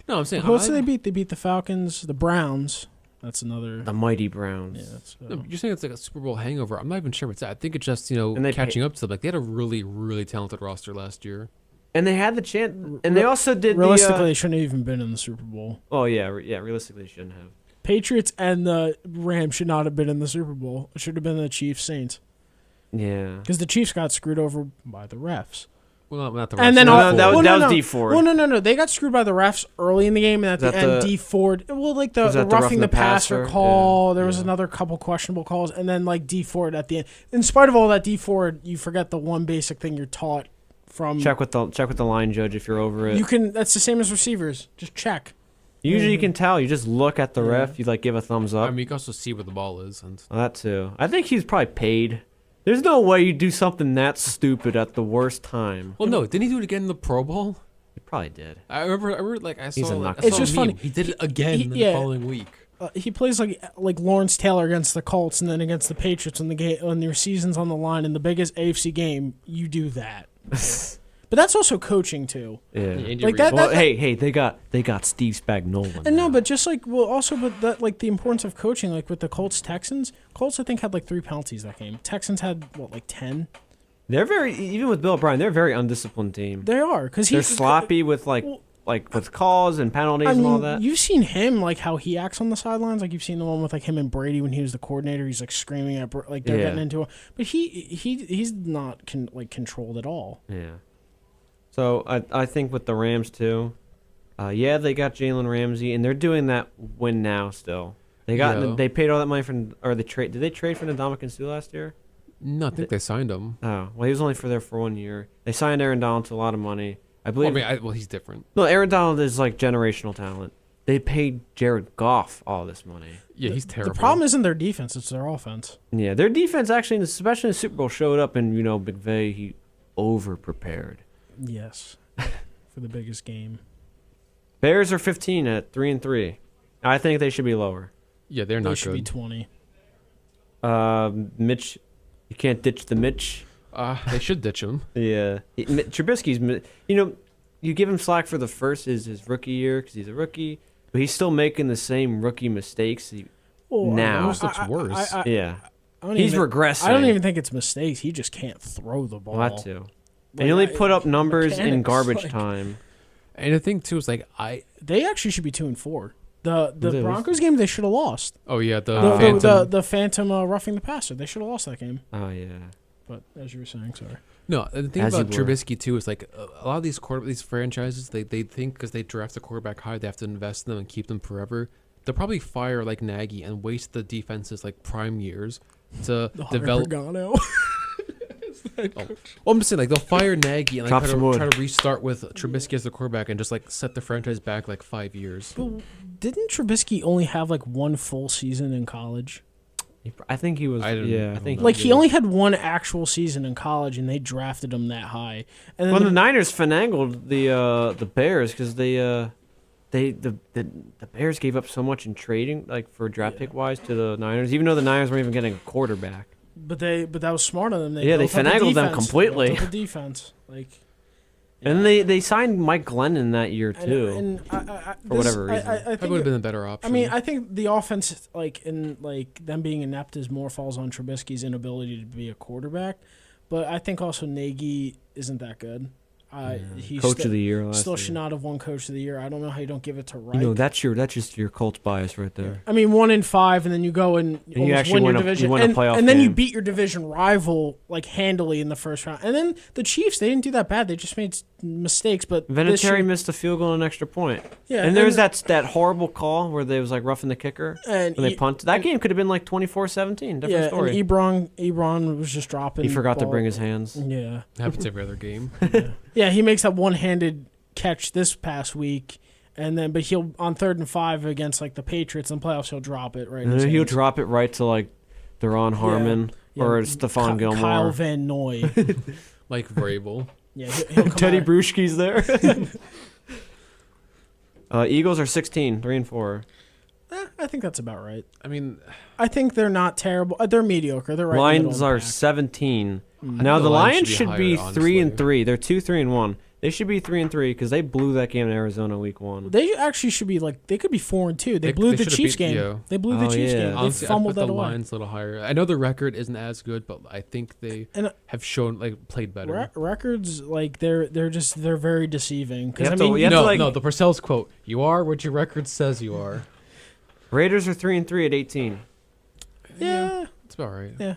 No, I'm saying Who else did they beat? They beat the Falcons, the Browns. That's another. The mighty Browns. Yeah, that's. No, you're saying it's like a Super Bowl hangover. I'm not even sure what's that. I think it's just And they catching up to them. Like they had a really, really talented roster last year. And they had the chance. And they also did realistically, the. they shouldn't have even been in the Super Bowl. Oh yeah, yeah. Realistically, they shouldn't have. Patriots and the Rams should not have been in the Super Bowl. It should have been the Chiefs Saints Yeah. because the Chiefs got screwed over by the refs. Well, not the And rest. then No, all- that was well, no, no. D Ford. Well, no. They got screwed by the refs early in the game, and at Is the that end, the- D Ford. Well, like the Was that the roughing the passer call. Yeah. There was Yeah. another couple questionable calls, and then like D Ford at the end. In spite of all that, D Ford, you forget the one basic thing you're taught from. Check with the line judge if you're over it. You can. That's the same as receivers. Just check. Usually you can tell. You just look at the ref. You like give a thumbs up. I mean, you can also see where the ball is, and That too. I think he's probably paid. There's no way you do something that stupid at the worst time. well, no, didn't he do it again in the Pro Bowl? He probably did. I remember, like I He's saw. a Like, nut. I It's saw a just meme. funny. He did it again the following week. He plays like Lawrence Taylor against the Colts and then against the Patriots when their season's on the line in the biggest AFC game. You do that, but that's also coaching too. Yeah. Andy Like Reid. that- Well, hey, they got Steve Spagnuolo. And no, now. but just like but that like the importance of coaching, like with the Colts Texans. Colts I think had like 3 penalties that game. Texans had like 10. They're even with Bill O'Brien, they're a very undisciplined team. They are because They're sloppy with like with calls and penalties I mean, and all that. you've seen him like how he acts on the sidelines. Like you've seen the one with like him and Brady when he was the coordinator. He's like screaming at like they're getting into it, but he's not controlled at all. Yeah. So I think with the Rams too, yeah, they got Jalen Ramsey and they're doing that win now still. They paid all that money did they trade for Ndamukong Suh last year? No, I think they signed him. Oh, well, he was only there for 1 year. They signed Aaron Donald to a lot of money. I Well, believe. well, he's different. No, Aaron Donald is like generational talent. They paid Jared Goff all this money. Yeah, he's terrible. The problem isn't their defense; it's their offense. Yeah, their defense actually, especially in the Super Bowl, showed up, and McVay he over prepared. Yes, for the biggest game. Bears are 15 at 3-3. I think they should be lower. Yeah, they're They not should be good. 20. Mitch, you can't ditch the Mitch. They should ditch him. Yeah, Trubisky's. You give him slack for his rookie year because he's a rookie, but he's still making the same rookie mistakes. Now. Almost looks worse. Yeah, I don't he's even- regressing. I don't even think it's mistakes. He just can't throw the ball. Well, that too. Like, And he only put up numbers in mechanics, garbage like- time. And the thing too is like They actually should be 2-4. The They- Broncos game they should have lost. oh yeah the Oh. Phantom. The Phantom roughing the passer. They should have lost that game. Oh yeah. But as you were saying, sorry. No, the thing As about you were. Trubisky too is like a lot of these franchises they think because they draft a quarterback high they have to invest in them and keep them forever. They'll probably fire like Nagy and waste the defense's like prime years to develop. Pagano. Well, I'm just saying like they'll fire Nagy and Drop like, some wood. try to restart with Trubisky as the quarterback and just like set the franchise back like 5 years. But didn't Trubisky only have like one full season in college? I think he was. I don't I know. think. Like he only had one actual season in college, and they drafted him that high. And then Well, the Niners finagled the Bears because the Bears gave up so much in trading, like for draft pick wise, to the Niners, even though the Niners weren't even getting a quarterback. but that was smart of them. Yeah, they built up a finagled them defense. completely. They built up a defense, like. And they signed Mike Glennon that year too. And For whatever reason. I That think would have been a better option. I mean, I think the offense, like them being inept, is more falls on Trubisky's inability to be a quarterback. But I think also Nagy isn't that good. He's Coach of the year last still year. should not have won Coach of the Year. I don't know how you don't give it to Reich. That's just your Colts bias right there. I mean, 1-5, and then you go and you almost actually win your win a- you division, win a and, playoff and then you game. beat your division rival like handily in the first round. And then the Chiefs, they didn't do that bad. They just made mistakes. But this Vinatieri year- missed a field goal and an extra point. yeah, And there was that horrible call where they was like roughing the kicker and when they punted. That game could have been like 24-17. Different yeah, story. and Ebron was just dropping. He forgot to ball. bring his hands. Yeah. happens every other game. Yeah, he makes that one-handed catch this past week, and then he'll on 3rd and 5 against like the Patriots in the playoffs, he'll drop it right. In his He'll hands. drop it right to like Deron Harmon Yeah, or Stephon Gilmore. Kyle Van Noy. Like Vrabel. Yeah, he'll come Teddy out. Bruschi's there. Eagles are 16, 3-4. I think that's about right. I mean, I think they're not terrible. They're mediocre. They're right. in the Lions middle are of the pack. 17. Mm. Now the the Lions Lions should should be be higher, 3-3. They're 2-3-1. They should be 3-3 because they blew that game in Arizona week 1. They actually should be like they could be 4-2. They blew they the should've Chiefs beat- game. yeah. They blew the Oh, Chiefs yeah. game. They honestly, I fumbled put that the away. Lions a little higher. I know the record isn't as good, but I think they And have shown like played better. records like they're very deceiving. Because You I have to- mean, you have to, No, like- no, the Parcells quote: "You are what your record says you are." Raiders are 3-3 at 18. yeah. It's about right. Yeah.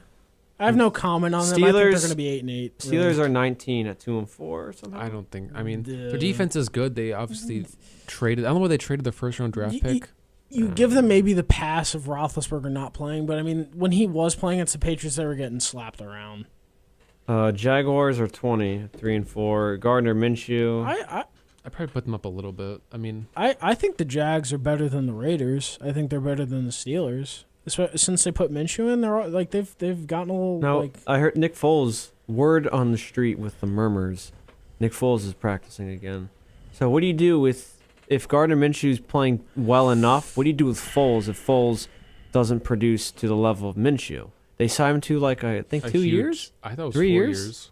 I have no comment on them. I think they're Steelers- going to be 8-8. Steelers are 19 at 2-4 or something. I don't think. I mean, The- their defense is good. They obviously traded. I don't know why they traded their first round draft You- pick. You give them maybe the pass of Roethlisberger not playing, but I mean, when he was playing against the Patriots, they were getting slapped around. Jaguars are 20, 3-4. Gardner Minshew. I probably put them up a little bit. I mean, I think the Jags are better than the Raiders. I think they're better than the Steelers. Since they put Minshew in, they're all, like they've gotten a little Now, like. I heard Nick Foles, word on the street with the murmurs, Nick Foles is practicing again. So what do you do if Gardner Minshew's playing well enough? What do you do with Foles if Foles doesn't produce to the level of Minshew? They signed him to like I think 2 years. I thought it was 3 4 years? years.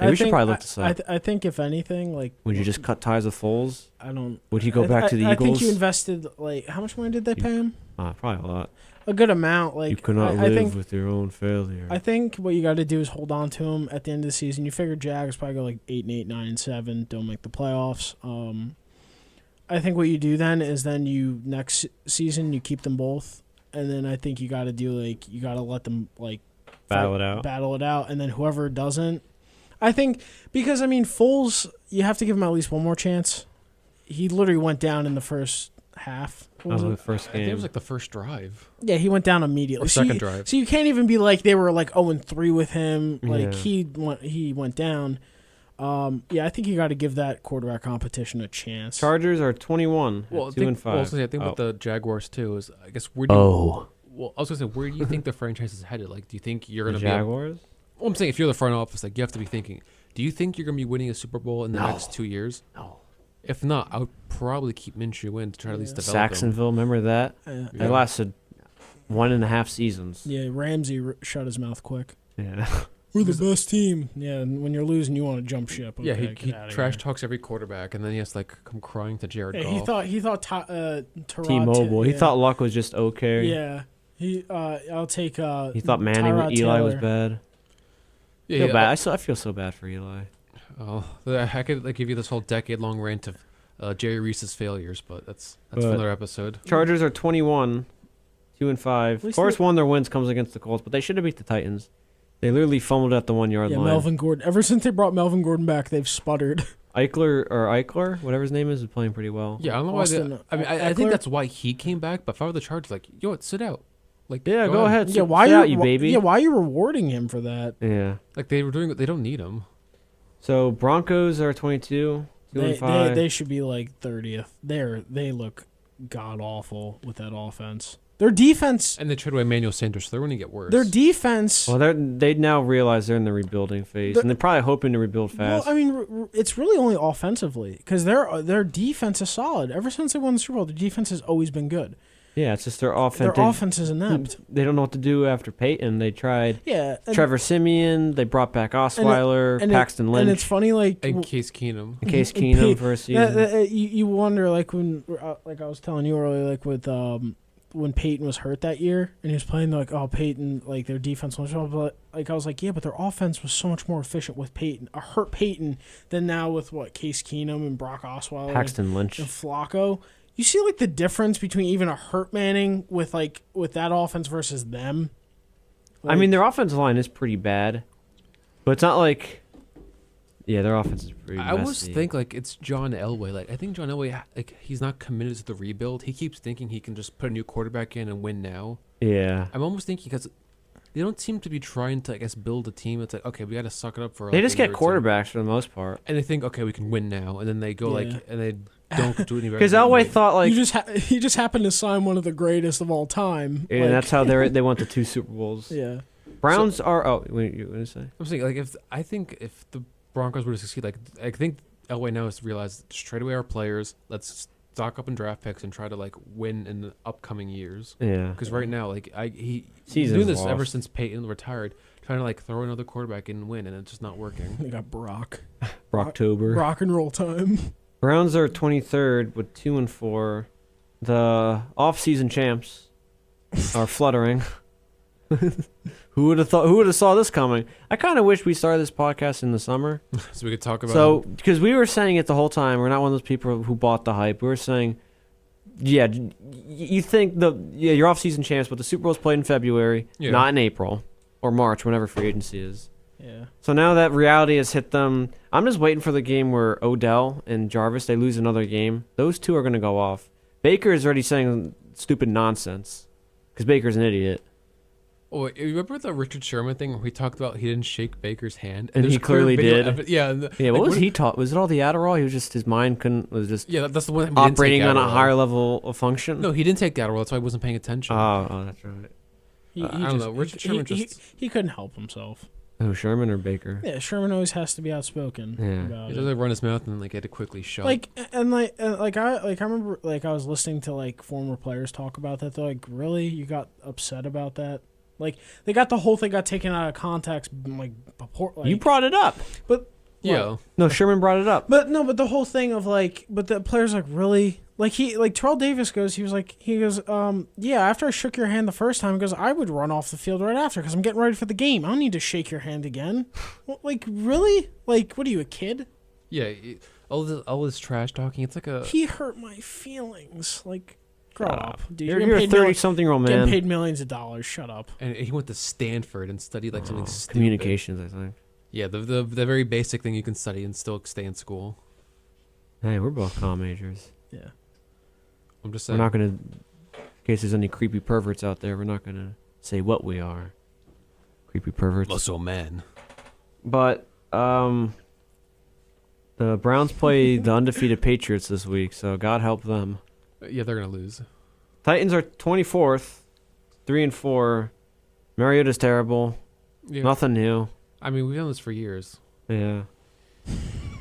Maybe we should probably look this up. I think if anything, like, Would you just cut ties with Foles? I don't. Would he go back to the I Eagles? think you invested like how much money did they pay him? Probably a lot. A good amount. Like You cannot I live think, with your own failure. I think what you got to do is hold on to him at the end of the season. You figure Jags probably go like 8-8, 9-7, don't make the playoffs. I think what you do then is you next season you keep them both, and then I think you got to do like you got to let them like Battle it out. and then whoever doesn't, I think because I mean Foles, you have to give him at least one more chance. He literally went down in the first half. What was the it? first I think it game. was like the first drive Yeah, he went down immediately. or second drive. So you can't even be like they were like 0-3 with him. Like Yeah. he went down. Yeah, I think you got to give that quarterback competition a chance. Chargers are 21, Well, at 2-5. Well, I think with the Jaguars too is I guess where do you, Oh, well I was gonna say where do you think the franchise is headed? Like, do you think you're the gonna be? Jaguars? Well, I'm saying if you're the front office, like you have to be thinking. Do you think you're gonna be winning a Super Bowl in the next 2 years? No. If not, I would probably keep Minshew in to try to at least develop him. Saxonville, remember that? Yeah. They lasted 1.5 seasons. Yeah, Ramsey shut his mouth quick. Yeah. We're the best team. Yeah, and when you're losing, you want to jump ship. Yeah, Okay, he get outta trash here. talks every quarterback, and then he has to like come crying to Jared Yeah, Goff. he thought Tyrod T-Mobile. He yeah. thought Luck was just okay. Yeah, I'll take. He thought Manning Tyrod with Eli was Taylor. bad. Yeah, Feel yeah, bad. I feel so bad for Eli. Oh, I could like give you this whole decade-long rant of Jerry Reese's failures, but that's for But- another episode. Chargers are 21, 2-5. Of least course, they- one of their wins comes against the Colts, but they should have beat the Titans. They literally fumbled at the 1 yard Yeah, line. Melvin Gordon. Ever since they brought Melvin Gordon back, they've sputtered. Eichler, whatever his name is playing pretty well. Yeah, I don't know Austin, why. I mean, I think Eckler? that's why he came back. But if I were the Chargers, like, yo, what, sit out. Like, Yeah, go ahead. Yeah, Sit- why sit are out, you baby? Yeah, why are you rewarding him for that? Yeah. Like they were doing. They don't need him. So Broncos are 22, 2-5. They should be like 30th. They look god awful with that offense. Their defense. And they trade away Emmanuel Sanders, so they're going to get worse. Their defense. Well, they now realize they're in the rebuilding phase, and they're probably hoping to rebuild fast. Well, I mean, it's really only offensively because their defense is solid. Ever since they won the Super Bowl, their defense has always been good. Yeah, it's just their offense. Their offense is inept. They don't know what to do after Peyton. They tried Yeah, and, Trevor Simeon. They brought back Osweiler, and Paxton Lynch, it's funny, like and Case Keenum. and Case and Keenum Pey- for a season. you wonder, like when, like I was telling you earlier, like with when Peyton was hurt that year and he was playing, like, oh, Peyton, like their defense was, but like I was like, yeah, but their offense was so much more efficient with Peyton, a hurt Peyton, than now with what Case Keenum and Brock Osweiler Paxton Lynch. and Flacco. You see, like, the difference between even a hurt Manning with that offense versus them. I mean, their offensive line is pretty bad, but it's not like. Yeah, their offense is pretty. I almost messy. think like it's John Elway. Like I think John Elway, like he's not committed to the rebuild. He keeps thinking he can just put a new quarterback in and win now. Yeah. I'm almost thinking because they don't seem to be trying to, I guess, build a team. It's like, okay, we got to suck it up for. They like, just a get year or two. quarterbacks for the most part. and they think, okay, we can win now, and then they go Yeah. like, and they don't do any better. Because than Elway they- thought like, he just happened to sign one of the greatest of all time. and Like, that's how they went to 2 Super Bowls. yeah. Browns are. Oh, what you gonna say? I'm saying like I think if the Broncos were to succeed, like I think Elway now has to realize just trade away our players. Let's stock up in draft picks and try to like win in the upcoming years. Yeah. Because right now, like he's Season's doing this lost. ever since Peyton retired, trying to like throw another quarterback in and win, and it's just not working. They got Brock. Brocktober. Rock and roll time. Browns are 23rd with 2-4. The off-season champs are fluttering. Who would have thought? Who would have saw this coming? I kind of wish we started this podcast in the summer. So we could talk about. So, because we were saying it the whole time, we're not one of those people who bought the hype. We were saying, yeah, you think your off-season champs, but the Super Bowl's played in February, Yeah. not in April or March, whenever free agency is. Yeah. So now that reality has hit them, I'm just waiting for the game where Odell and Jarvis, they lose another game. Those two are going to go off. Baker is already saying stupid nonsense because Baker's an idiot. Oh, you remember the Richard Sherman thing where we talked about he didn't shake Baker's hand? And there's he clear clearly video did. Yeah. Yeah, what was he taught? Was it all the Adderall? He was just, his mind was just Yeah, that's the one. He didn't take operating on a Adderall. higher level of function? No, he didn't take Adderall. That's why I wasn't paying attention. Oh, that's right. I don't know. Richard Sherman he couldn't help himself. Oh, Sherman or Baker? Yeah, Sherman always has to be outspoken. Yeah. About He it. doesn't like, run his mouth and like had to quickly shut. I remember I was listening to like former players talk about that. They're like, really, you got upset about that? Like they got the whole thing got taken out of context. You brought it up. but yeah. No, Sherman brought it up. but the whole thing of but the players like really. Terrell Davis goes, yeah, after I shook your hand the first time, he goes, I would run off the field right after because I'm getting ready for the game. I don't need to shake your hand again. Well, really? Like, what are you, a kid? Yeah. All this trash talking. It's like a. He hurt my feelings. Like, grow up. Dude, You're a 30-something-year-old man. getting paid millions of dollars. Shut up. And he went to Stanford and studied like something stupid. Communications, I think. Yeah, the very basic thing you can study and still stay in school. Hey, we're both comm majors. Yeah. I'm just We're saying. not going to, in case there's any creepy perverts out there, we're not going to say what we are. Creepy perverts. Muscle man. But, the Browns play the undefeated Patriots this week, so God help them. Yeah, they're gonna lose. Titans are 24th, 3-4. Mariota's terrible. Yeah. Nothing new. I mean, we've done this for years. Yeah.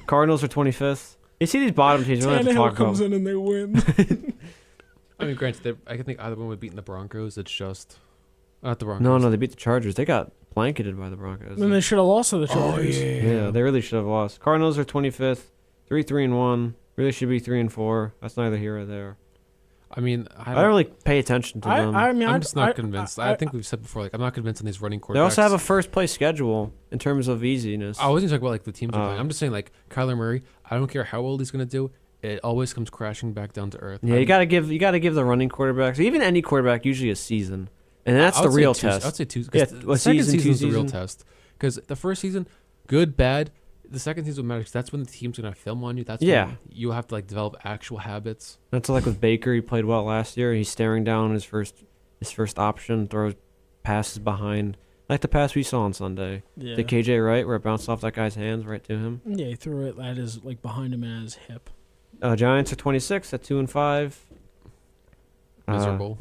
Cardinals are 25th. You see these bottom teams, we don't have to talk comes about. in and they win. I mean, granted, I can think either one would beat the Broncos. It's just not the Broncos. No, they beat the Chargers. They got blanketed by the Broncos. Then they should have lost to the Chargers. Yeah, they really should have lost. Cardinals are 25th, 3-1. Really should be 3-4. That's neither here or there. I mean, I don't really pay attention to them. I'm just not convinced. I think we've said before, like, I'm not convinced on these running quarterbacks. They also have a first place schedule in terms of easiness. I wasn't talking about like the teams. Oh. Playing. I'm just saying, like Kyler Murray. I don't care how old he's gonna do. It always comes crashing back down to earth. Yeah, you gotta give the running quarterbacks, even any quarterback, usually a season, and that's I the would say real two- test. I'd say two. Yeah, The a second season, season's two the real season. test. Because the first season, good, bad. The second season matters. That's when the team's gonna film on you. That's Yeah. when you have to like develop actual habits. That's like with Baker. He played well last year. He's staring down his first option, throws passes behind, like the pass we saw on Sunday. Yeah. The KJ Wright, where it bounced off that guy's hands right to him. Yeah, he threw it at his behind him at his hip. Giants are 26 at 2-5. Miserable.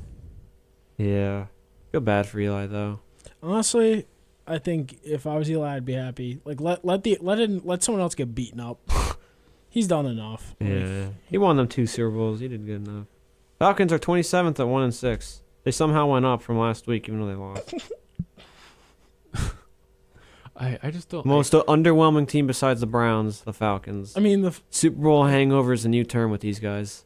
Yeah, feel bad for Eli though. Honestly, I think if I was Eli, I'd be happy. Like let someone else get beaten up. He's done enough. Yeah, he won them 2 Super Bowls. He did good enough. Falcons are 27th at 1-6. They somehow went up from last week, even though they lost. I just don't. Most underwhelming team besides the Browns, the Falcons. I mean the Super Bowl hangover is a new term with these guys.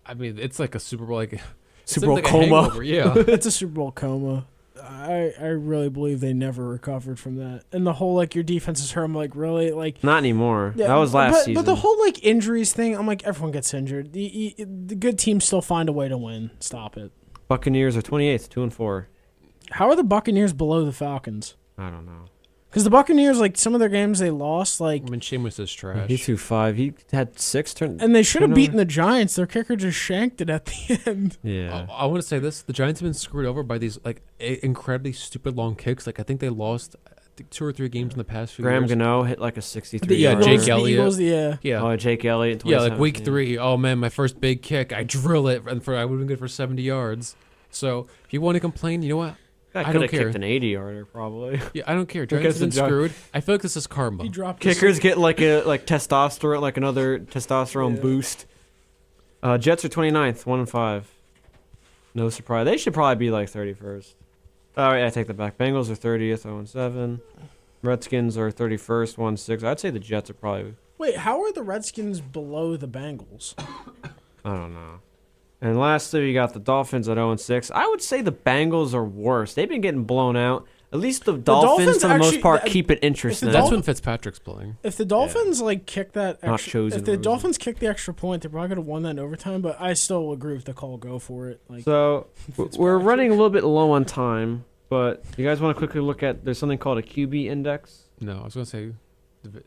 I mean, it's like a Super Bowl, like Super Bowl like a coma. hangover, yeah. it's a Super Bowl coma. I really believe they never recovered from that. And the whole your defense is hurt. I'm like, really? Like Not anymore. yeah, That was last season. But the whole injuries thing, I'm like, everyone gets injured. The good teams still find a way to win. Stop it. Buccaneers are 28th, 2-4. How are the Buccaneers below the Falcons? I don't know. Because the Buccaneers, some of their games they lost, I mean, Sheamus is trash. He threw 5. He had 6 turn. and they should have turnovers. beaten the Giants. Their kicker just shanked it at the end. Yeah. I want to say this: the Giants have been screwed over by these incredibly stupid long kicks. Like I think they lost 2 or 3 games in the past few Graham years. Gano hit like a 63. Yeah, yarder. Jake the Elliott. Eagles, yeah. Yeah, Oh, Jake Elliott. In yeah, like week 2017. 3. Oh man, my first big kick. I drill it, and I would have been good for 70 yards. So if you want to complain, you know what? I I could don't have care. kicked an 80-yarder probably. Yeah, I don't care. Because Giants have the been screwed. I feel like this is karma. He dropped his- Kickers get like testosterone, another testosterone Yeah. boost. Jets are 29th, 1-5. No surprise. They should probably be 31st. All right, I take that back. Bengals are 30th, 0-7. Redskins are 31st, 1-6. I'd say the Jets are probably. Wait, how are the Redskins below the Bengals? I don't know. And lastly, we got the Dolphins at 0-6. I would say the Bengals are worse. They've been getting blown out. At least the Dolphins, Dolphins for the most actually- part, keep it interesting. That's when Fitzpatrick's playing. If the Dolphins kick that Not extra, chosen if the Rosen. Dolphins kick the extra point, they probably could have won that in overtime. But I still agree with the call. Go for it. So we're running a little bit low on time, but you guys want to quickly look at? There's something called a QB index. No, I was gonna say,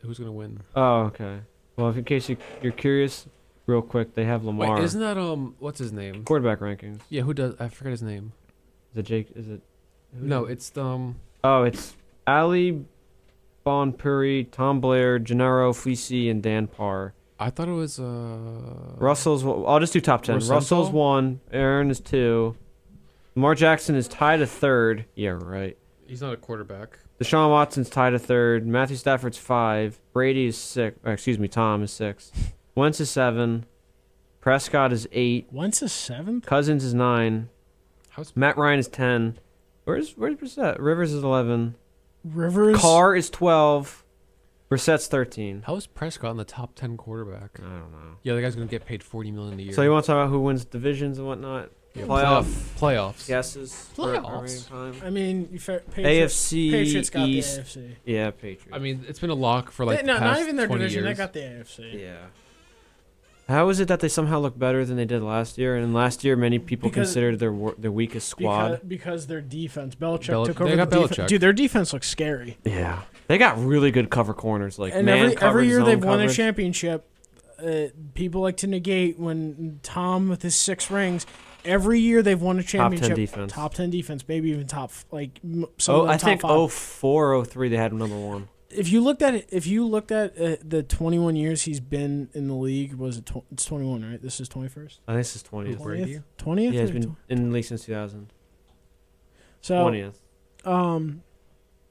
who's gonna win? Oh, okay. Well, if in case you're curious, real quick, they have Lamar. Wait, isn't that what's his name? Quarterback rankings. Yeah, who does? I forgot his name. Is it Jake? Is it No, it's Oh, it's Ali Bonpuri, Tom Blair, Gennaro Fleece, and Dan Parr. I thought it was Russell's. I'll just do top 10. Rosenthal? Russell's 1. Aaron is 2. Lamar Jackson is tied a 3rd. Yeah, right. He's not a quarterback. Deshaun Watson's tied a 3rd. Matthew Stafford's 5. Brady is 6. Tom is 6. Wentz is 7. Prescott is 8. Wentz is 7th? Cousins is 9. How's Matt Ryan is 10. Where's Brissett? Rivers is 11. Rivers? Carr is 12. Brissett's 13. How is Prescott in the top 10 quarterback? I don't know. Yeah, the guy's gonna get paid $40 million a year. So you want to talk about who wins divisions and whatnot? Yeah, Playoffs. Guesses. Playoffs? Time. I mean, AFC Patriots got East. the AFC. Yeah, Patriots. I mean, it's been a lock for like No, the not past even their 20 division. years. They got the AFC. Yeah. How is it that they somehow look better than they did last year? And last year, many people considered their weakest squad. Because their defense. Belichick took over they got the Belichick. defense. Dude, their defense looks scary. Yeah, they got really good cover corners, like And man every year zone they've won a coverage. championship. People like to negate when Tom with his 6 rings. Every year they've won a championship. defense. Top 10 defense, maybe even top I think 04, 03 they had number 1. If you looked at the 21 years he's been in the league, it's 21, right? This is 21st. I think this is 20th. Brady? 20th. Yeah, he's been in the league since 2000. So 20th.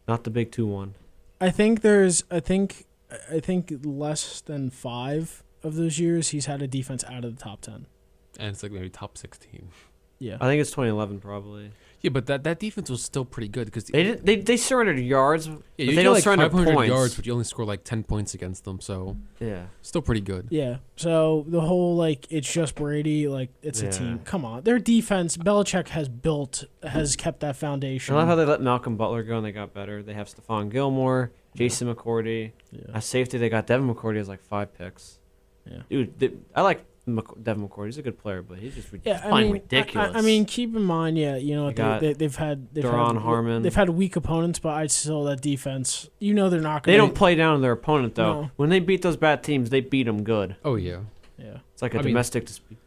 Not the big 2-1. I think less than 5 of those years he's had a defense out of the top 10. And it's like maybe top 16. Yeah. I think it's 2011 probably. Yeah, but that defense was still pretty good because They surrendered yards. yeah, but you they get don't like surrender 500 points. yards, but you only score like 10 points against them, so Yeah. still pretty good. Yeah. So the whole it's just Brady, it's a team. Come on, their defense. Belichick has kept that foundation. I love how they let Malcolm Butler go and they got better. They have Stephon Gilmore, Jason McCourty. Yeah. At safety, they got Devin McCourty has like 5 picks. Yeah. Dude, I like Devin McCourty. He's a good player, but he's just ridiculous. I mean, keep in mind, they've Daron Harmon. They've had weak opponents, but I still that defense. They're not going. They don't play down their opponent though. No. When they beat those bad teams, they beat them good. Oh yeah. Yeah. It's like a I mean- domestic dispute.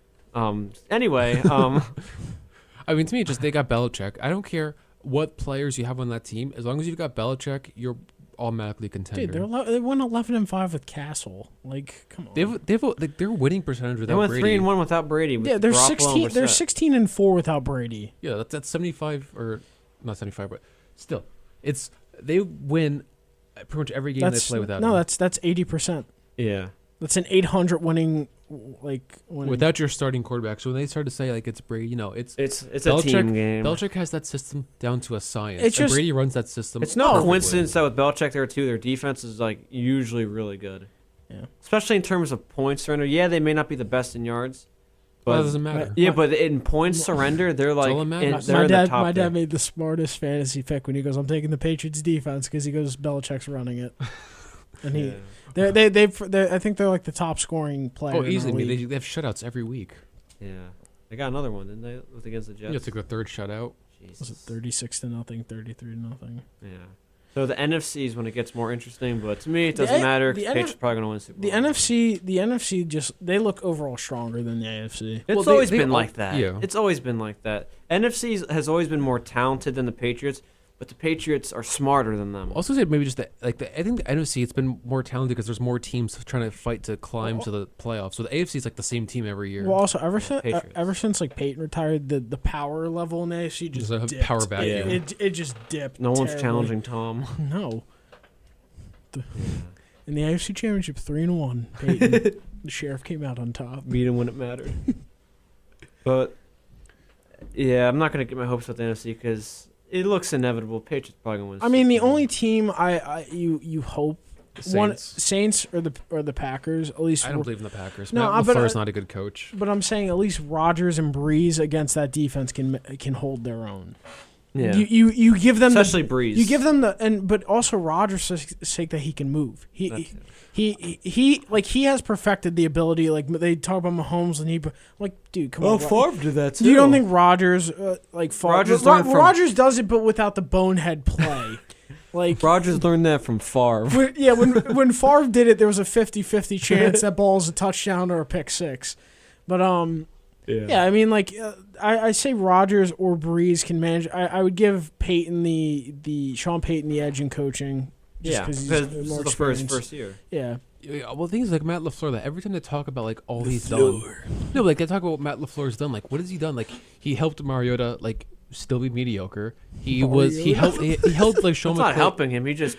Anyway, I mean, to me, just they got Belichick. I don't care what players you have on that team, as long as you've got Belichick, you're automatically contender. Dude, they won 11-5 with Castle. Come on. Their winning percentage they without went Brady. 3-1 without Brady. With Yeah, they're Garoppolo and 16. They're Brissett. 16-4 without Brady. Yeah, that's 75 or not 75, but still, they win pretty much every game they play without him. That's 80%. Yeah. That's an 800 winning. Without your starting quarterback. So when they start to say it's Brady, it's a team game. Belichick has that system down to a science. It's And just- Brady runs that system. It's no perfectly. coincidence that with Belichick there too, their defense is usually really good. Yeah. Especially in terms of points surrender. Yeah, they may not be the best in yards. Well, But that doesn't matter. yeah, but in points surrender, they're all that matters. they're in the top My there. dad made the smartest fantasy pick when he goes, "I'm taking the Patriots defense," because he goes, "Belichick's running it," and he. Yeah. I think they're like the top scoring player. Oh, easily. In the I mean, league. they have shutouts every week. Yeah. They got another one, didn't they? With against the Jets. Yeah, took the third shutout. Was it 36-0, 33-0? Yeah. So the NFC is when it gets more interesting, but to me it The doesn't A- matter the because Patriots are probably going to win Super Bowl. The NFC just they look overall stronger than the AFC. It's Well, always they been all- like that. yeah. It's always been like that. NFC has always been more talented than the Patriots, but the Patriots are smarter than them. Also, say maybe just I think the NFC it's been more talented because there's more teams trying to fight to climb to the playoffs. So the AFC is like the same team every year. Well, also Patriots. ever since Peyton retired, the power level in the AFC just There's a dipped. power back. Yeah. It just dipped. No one's terribly. challenging Tom. No. In the AFC Championship, 3-1. Peyton, the sheriff came out on top. Beat him when it mattered. But yeah, I'm not going to get my hopes up with the NFC because it looks inevitable. Patriots probably going to win. I mean, the Super Bowl. only team you hope Saints or the Packers at least. I don't believe in the Packers. No, Matt but LaFleur's not a good coach. But I'm saying at least Rodgers and Breeze against that defense can hold their own. Yeah. You give them Especially Breeze. You give them but also Rodgers' sake that he can move. He has perfected the ability. Like they talk about Mahomes and dude, come on. Favre did that too. You don't think Rodgers Rodgers does it, but without the bonehead play. Rodgers learned that from Favre. When Favre did it, there was a 50-50 chance that ball is a touchdown or a pick six. But Yeah, I mean, like I say Rodgers or Breeze can manage. I would give Peyton the Sean Payton the edge in coaching. Just Yeah, he's because this more is the experienced. first year. Yeah. Yeah, well, things like Matt LaFleur, that every time they talk about like all he's done, no, like they talk about what Matt LaFleur's done. Like, what has he done? Like, he helped Mariota like still be mediocre. He helped like Sean It's not McVay. helping him. He just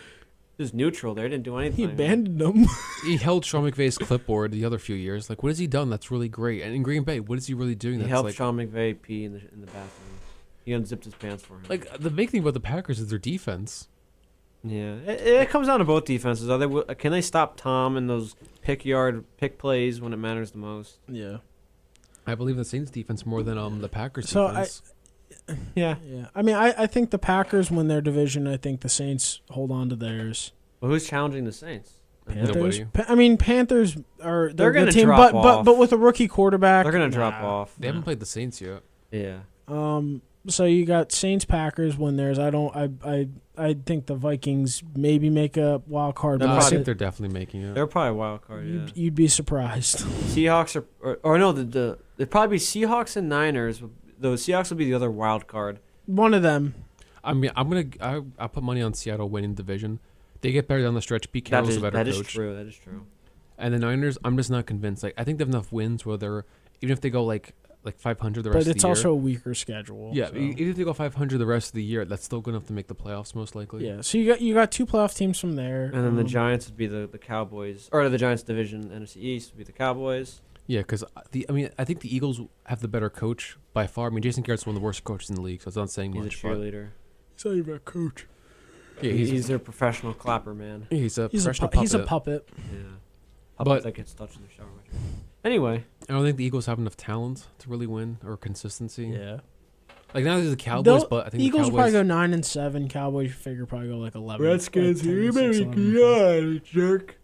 neutral there. Didn't do anything. He abandoned them. He held Sean McVay's clipboard the other few years. Like, what has he done? That's really great. And in Green Bay, what is he really doing? He That's helped like, Sean McVay pee in the bathroom. He unzipped his pants for him. like the big thing about the Packers is their defense. Yeah, it comes down to both defenses. Can they stop Tom in those pick plays when it matters the most? Yeah. I believe the Saints defense more than the Packers So defense. Yeah. Yeah. I mean, I think the Packers win their division. I think the Saints hold on to theirs. Well, who's challenging the Saints? Panthers. Nobody. Panthers are They're going gonna to team, drop but off. but with a rookie quarterback, They're gonna drop nah. off. They haven't played the Saints yet. Yeah. So you got Saints Packers win theirs. I think the Vikings maybe make a wild card. They're No, I but probably- think they're definitely making it. They're probably a wild card. Yeah. you'd be surprised. Seahawks or no, they'd probably be Seahawks and Niners. The Seahawks will be the other wild card. One of them. I mean, I'll put money on Seattle winning division. They get better down the stretch. Pete Carroll's a better that coach. is true. That is true. And the Niners, I'm just not convinced. Like, I think they have enough wins where they're even if they go like 500 the rest of But the it's year. also a weaker schedule. Yeah, so. even if they go 500 the rest of the year, that's still good enough to make the playoffs most likely. Yeah, so you got two playoff teams from there. And then the Giants would be the Cowboys, or the Giants division, NFC East would be the Cowboys. Yeah, because I think the Eagles have the better coach by far. I mean, Jason Garrett's one of the worst coaches in the league, so it's not saying He's a much. But cheerleader. It's not even a coach. yeah, He's their professional clapper man. he's a He's professional he's a puppet. Yeah. But- That gets touched in the shower. Anyway, I don't think the Eagles have enough talent to really win or consistency. Yeah. Like now there's the Cowboys, They'll- but I think Eagles the will probably Cowboys. go 9-7. Cowboys figure probably go like 11. Redskins, like 10, you 6, better 11. God, jerk.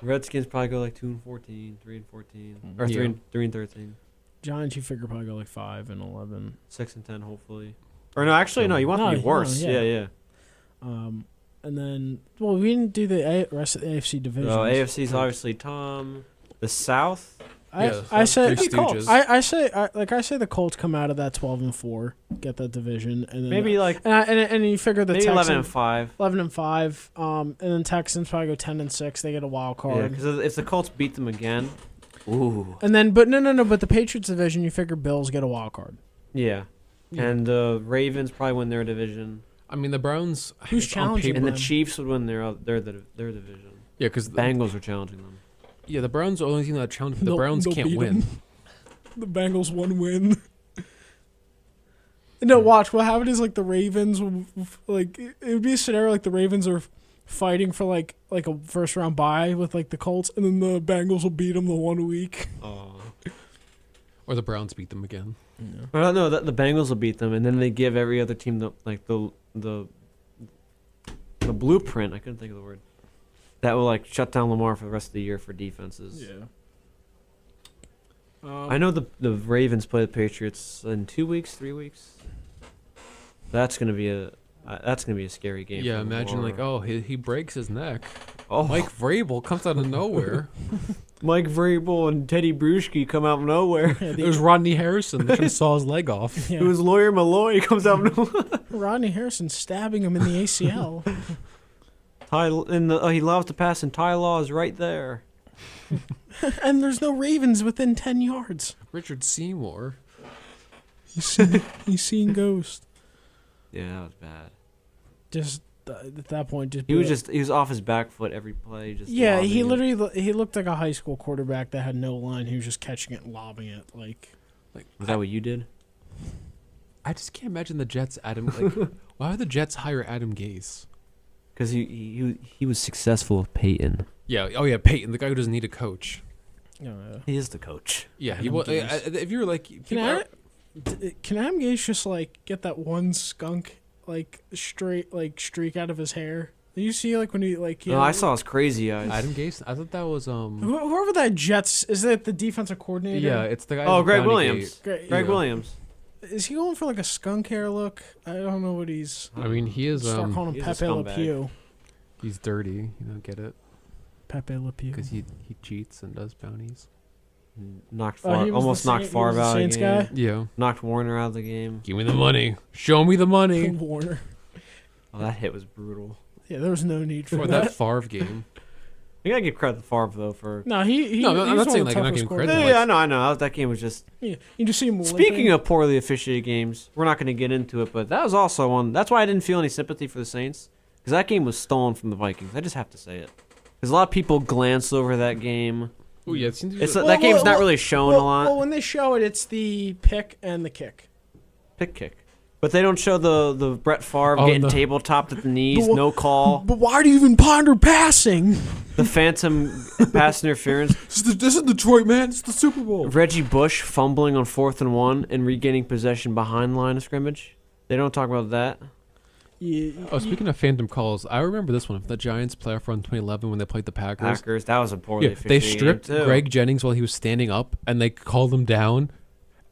Redskins probably go like 2-14, 3-14, or Yeah. 3-13, Giants, you figure probably go like 5-11. 6-10, hopefully. Or no, actually, no. You want them to be No, worse. no, Yeah, yeah. yeah. And then, well, we didn't do the rest of the AFC division. So AFC's obviously Tom. The South. Yeah, say Three Stooges. I say the Colts come out of that 12-4, get that division, and then Maybe like and you figure the maybe Texans 11-5. 11-5, and then Texans probably go 10-6. They get a wild Yeah, card. because if the Colts beat them again, ooh. And then, but no, but the Patriots division, you figure Bills get a wild card. Yeah. And the Ravens probably win their division, I mean, the Browns. Who's on challenging paper- and the them. Chiefs would win their division. Yeah, because Bengals are challenging them. yeah, the Browns are the only team that challenge. The They'll- Browns they'll can't beat win. 'em. The Bengals one win. No, watch. What happened is like the Ravens, like it would be a scenario like the Ravens are fighting for like a first round bye with like the Colts, and then the Bengals will beat them the 1 week. Oh. Or the Browns beat them again. Well, no, the Bengals will beat them, and then they give every other team the blueprint. I couldn't think of the word. That will like shut down Lamar for the rest of the year for defenses. I know the Ravens play the Patriots in 2 weeks, 3 weeks. That's gonna be a scary game. Yeah, for imagine Lamar. like, oh, he breaks his neck. oh, Mike Vrabel comes out of nowhere. Mike Vrabel and Teddy Bruschi come out of nowhere. Yeah, It was Rodney Harrison that just saw his leg off. yeah. It was Lawyer Malloy comes out of nowhere. Rodney Harrison stabbing him in the ACL. He loves to pass, and Ty Law is right there. And there's no Ravens within 10 yards. Richard Seymour. He's seen ghost. Yeah, that was bad. Just at that point, just He was off his back foot every play. Just yeah. lobbing He it. literally he looked like a high school quarterback that had no line. He was just catching it and lobbing it like. Was that what you did? I just can't imagine the Jets. Like, why would the Jets hire Adam Gase? Because he was successful with Peyton. Yeah. Oh yeah, Peyton, the guy who doesn't need a coach. He is the coach. Yeah. He Adam was. Gase. If you're like, Can Adam Gase just like get that one skunk like streak out of his hair? You see like when he like No, I saw his crazy eyes. Adam Gase. I thought that was whoever that Jets is that the defensive coordinator? Yeah, it's the guy. Oh, with Greg Bounty Williams. Gate. Greg Greg Yeah. Williams. Is he going for like a skunk hair look? I don't know what he's. I mean, he is. Start calling him he's a Pepe Le scumbag. Pew. He's dirty. You don't get it Pepe Le Pew. because he cheats and does bounties. Knocked Oh, he was the almost knocked Saint- he was Favre the out of the Saints game. guy? Yeah. Knocked Warner out of the game. Give me the money. Show me the money. Warner. Oh, that hit was brutal. Yeah, there was no need for For that. that Favre game. You gotta give credit to Favre though for. No, he. No, he's I'm not one saying, of like, the I'm not toughest giving credit. quarterbacks. Yeah, I know. That game was just. Yeah, you just see him. Speaking limping. of poorly officiated games, we're not going to get into it, but that was also one. That's why I didn't feel any sympathy for the Saints, because that game was stolen from the Vikings. I just have to say it. Because a lot of people glance over that game. Oh yeah, it seems to be It's the- that game's not really shown a lot. Well, when they show it, it's the pick and the kick. Pick kick. But they don't show the Brett Favre Oh, getting no. tabletopped at the knees, But no call, But why do you even ponder passing? the phantom pass interference, This is Detroit, man. It's the Super Bowl. Reggie Bush fumbling on 4th and 1 and regaining possession behind line of scrimmage. They don't talk about that. Oh, speaking of phantom calls, I remember this one. The Giants playoff run 2011 when they played the Packers. That was a poorly Yeah, they officiated stripped game, too. Greg Jennings while he was standing up, and they called him down.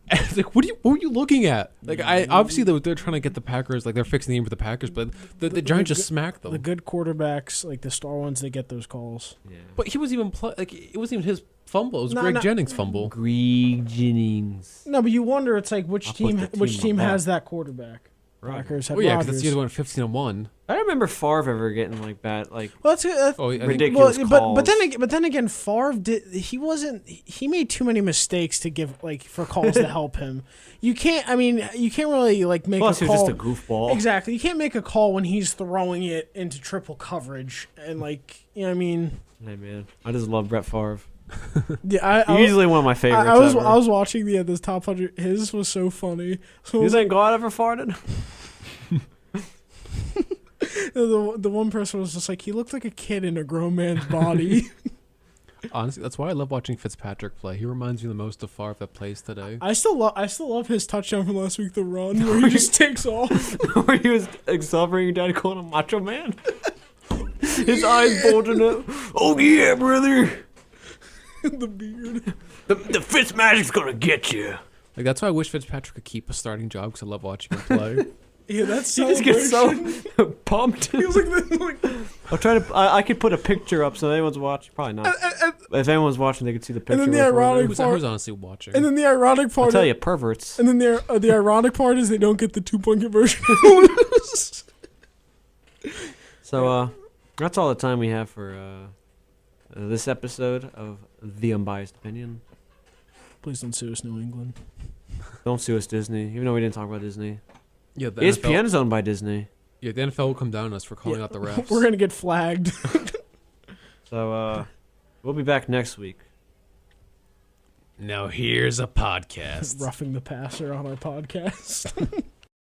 And it's like, what were you looking at? Like, I obviously they're trying to get the Packers, like they're fixing the game for the Packers, but the Giants just smacked them. The good quarterbacks, like the star ones, they get those calls. Yeah. But he was even like it wasn't even his fumble. It was No, Greg no. Jennings' fumble. Greg Jennings. No, but you wonder, it's like which I'll put team the which team team on has that quarterback. Rodgers. Packers have Oh yeah, Rodgers. because it's the other one 15-1. I don't remember Favre ever getting like bad, like Well, that's Oh, I think, ridiculous calls. but then again, Favre he made too many mistakes to give for calls to help him. You can't really make Plus, a he was call. just a goofball. Exactly, you can't make a call when he's throwing it into triple coverage and you know what I mean. Hey man, I just love Brett Favre. Yeah, He's easily one of my favorites. I was ever. I was watching this top 100. His was so funny. So You think God ever farted? the one person was just like, he looked like a kid in a grown man's body. honestly, that's why I love watching Fitzpatrick play. He reminds me the most of Favre that plays today. I still love his touchdown from last week, the run where he just takes off. Where he was celebrating Daddy calling him Macho Man. His eyes bulging up. Oh yeah, brother. The beard. The Fitz magic's gonna get you. Like that's why I wish Fitzpatrick could keep a starting job because I love watching him play. Yeah, that's He just gets so pumped. He was like, I'll try to. I could put a picture up so anyone's watching. Probably not. If anyone's watching, they could see the picture. then the before they- ironic- I was honestly watching. and then the ironic part. I'll tell you, perverts. And then the ironic part is they don't get the 2-point conversion. So that's all the time we have for this episode of The Unbiased Opinion. Please don't sue us, New England. Don't sue us, Disney. Even though we didn't talk about Disney. Yeah, the ESPN NFL, is owned by Disney. yeah, the NFL will come down on us for calling out the refs. We're gonna get flagged. So we'll be back next week. Now here's a podcast. Roughing the passer on our podcast.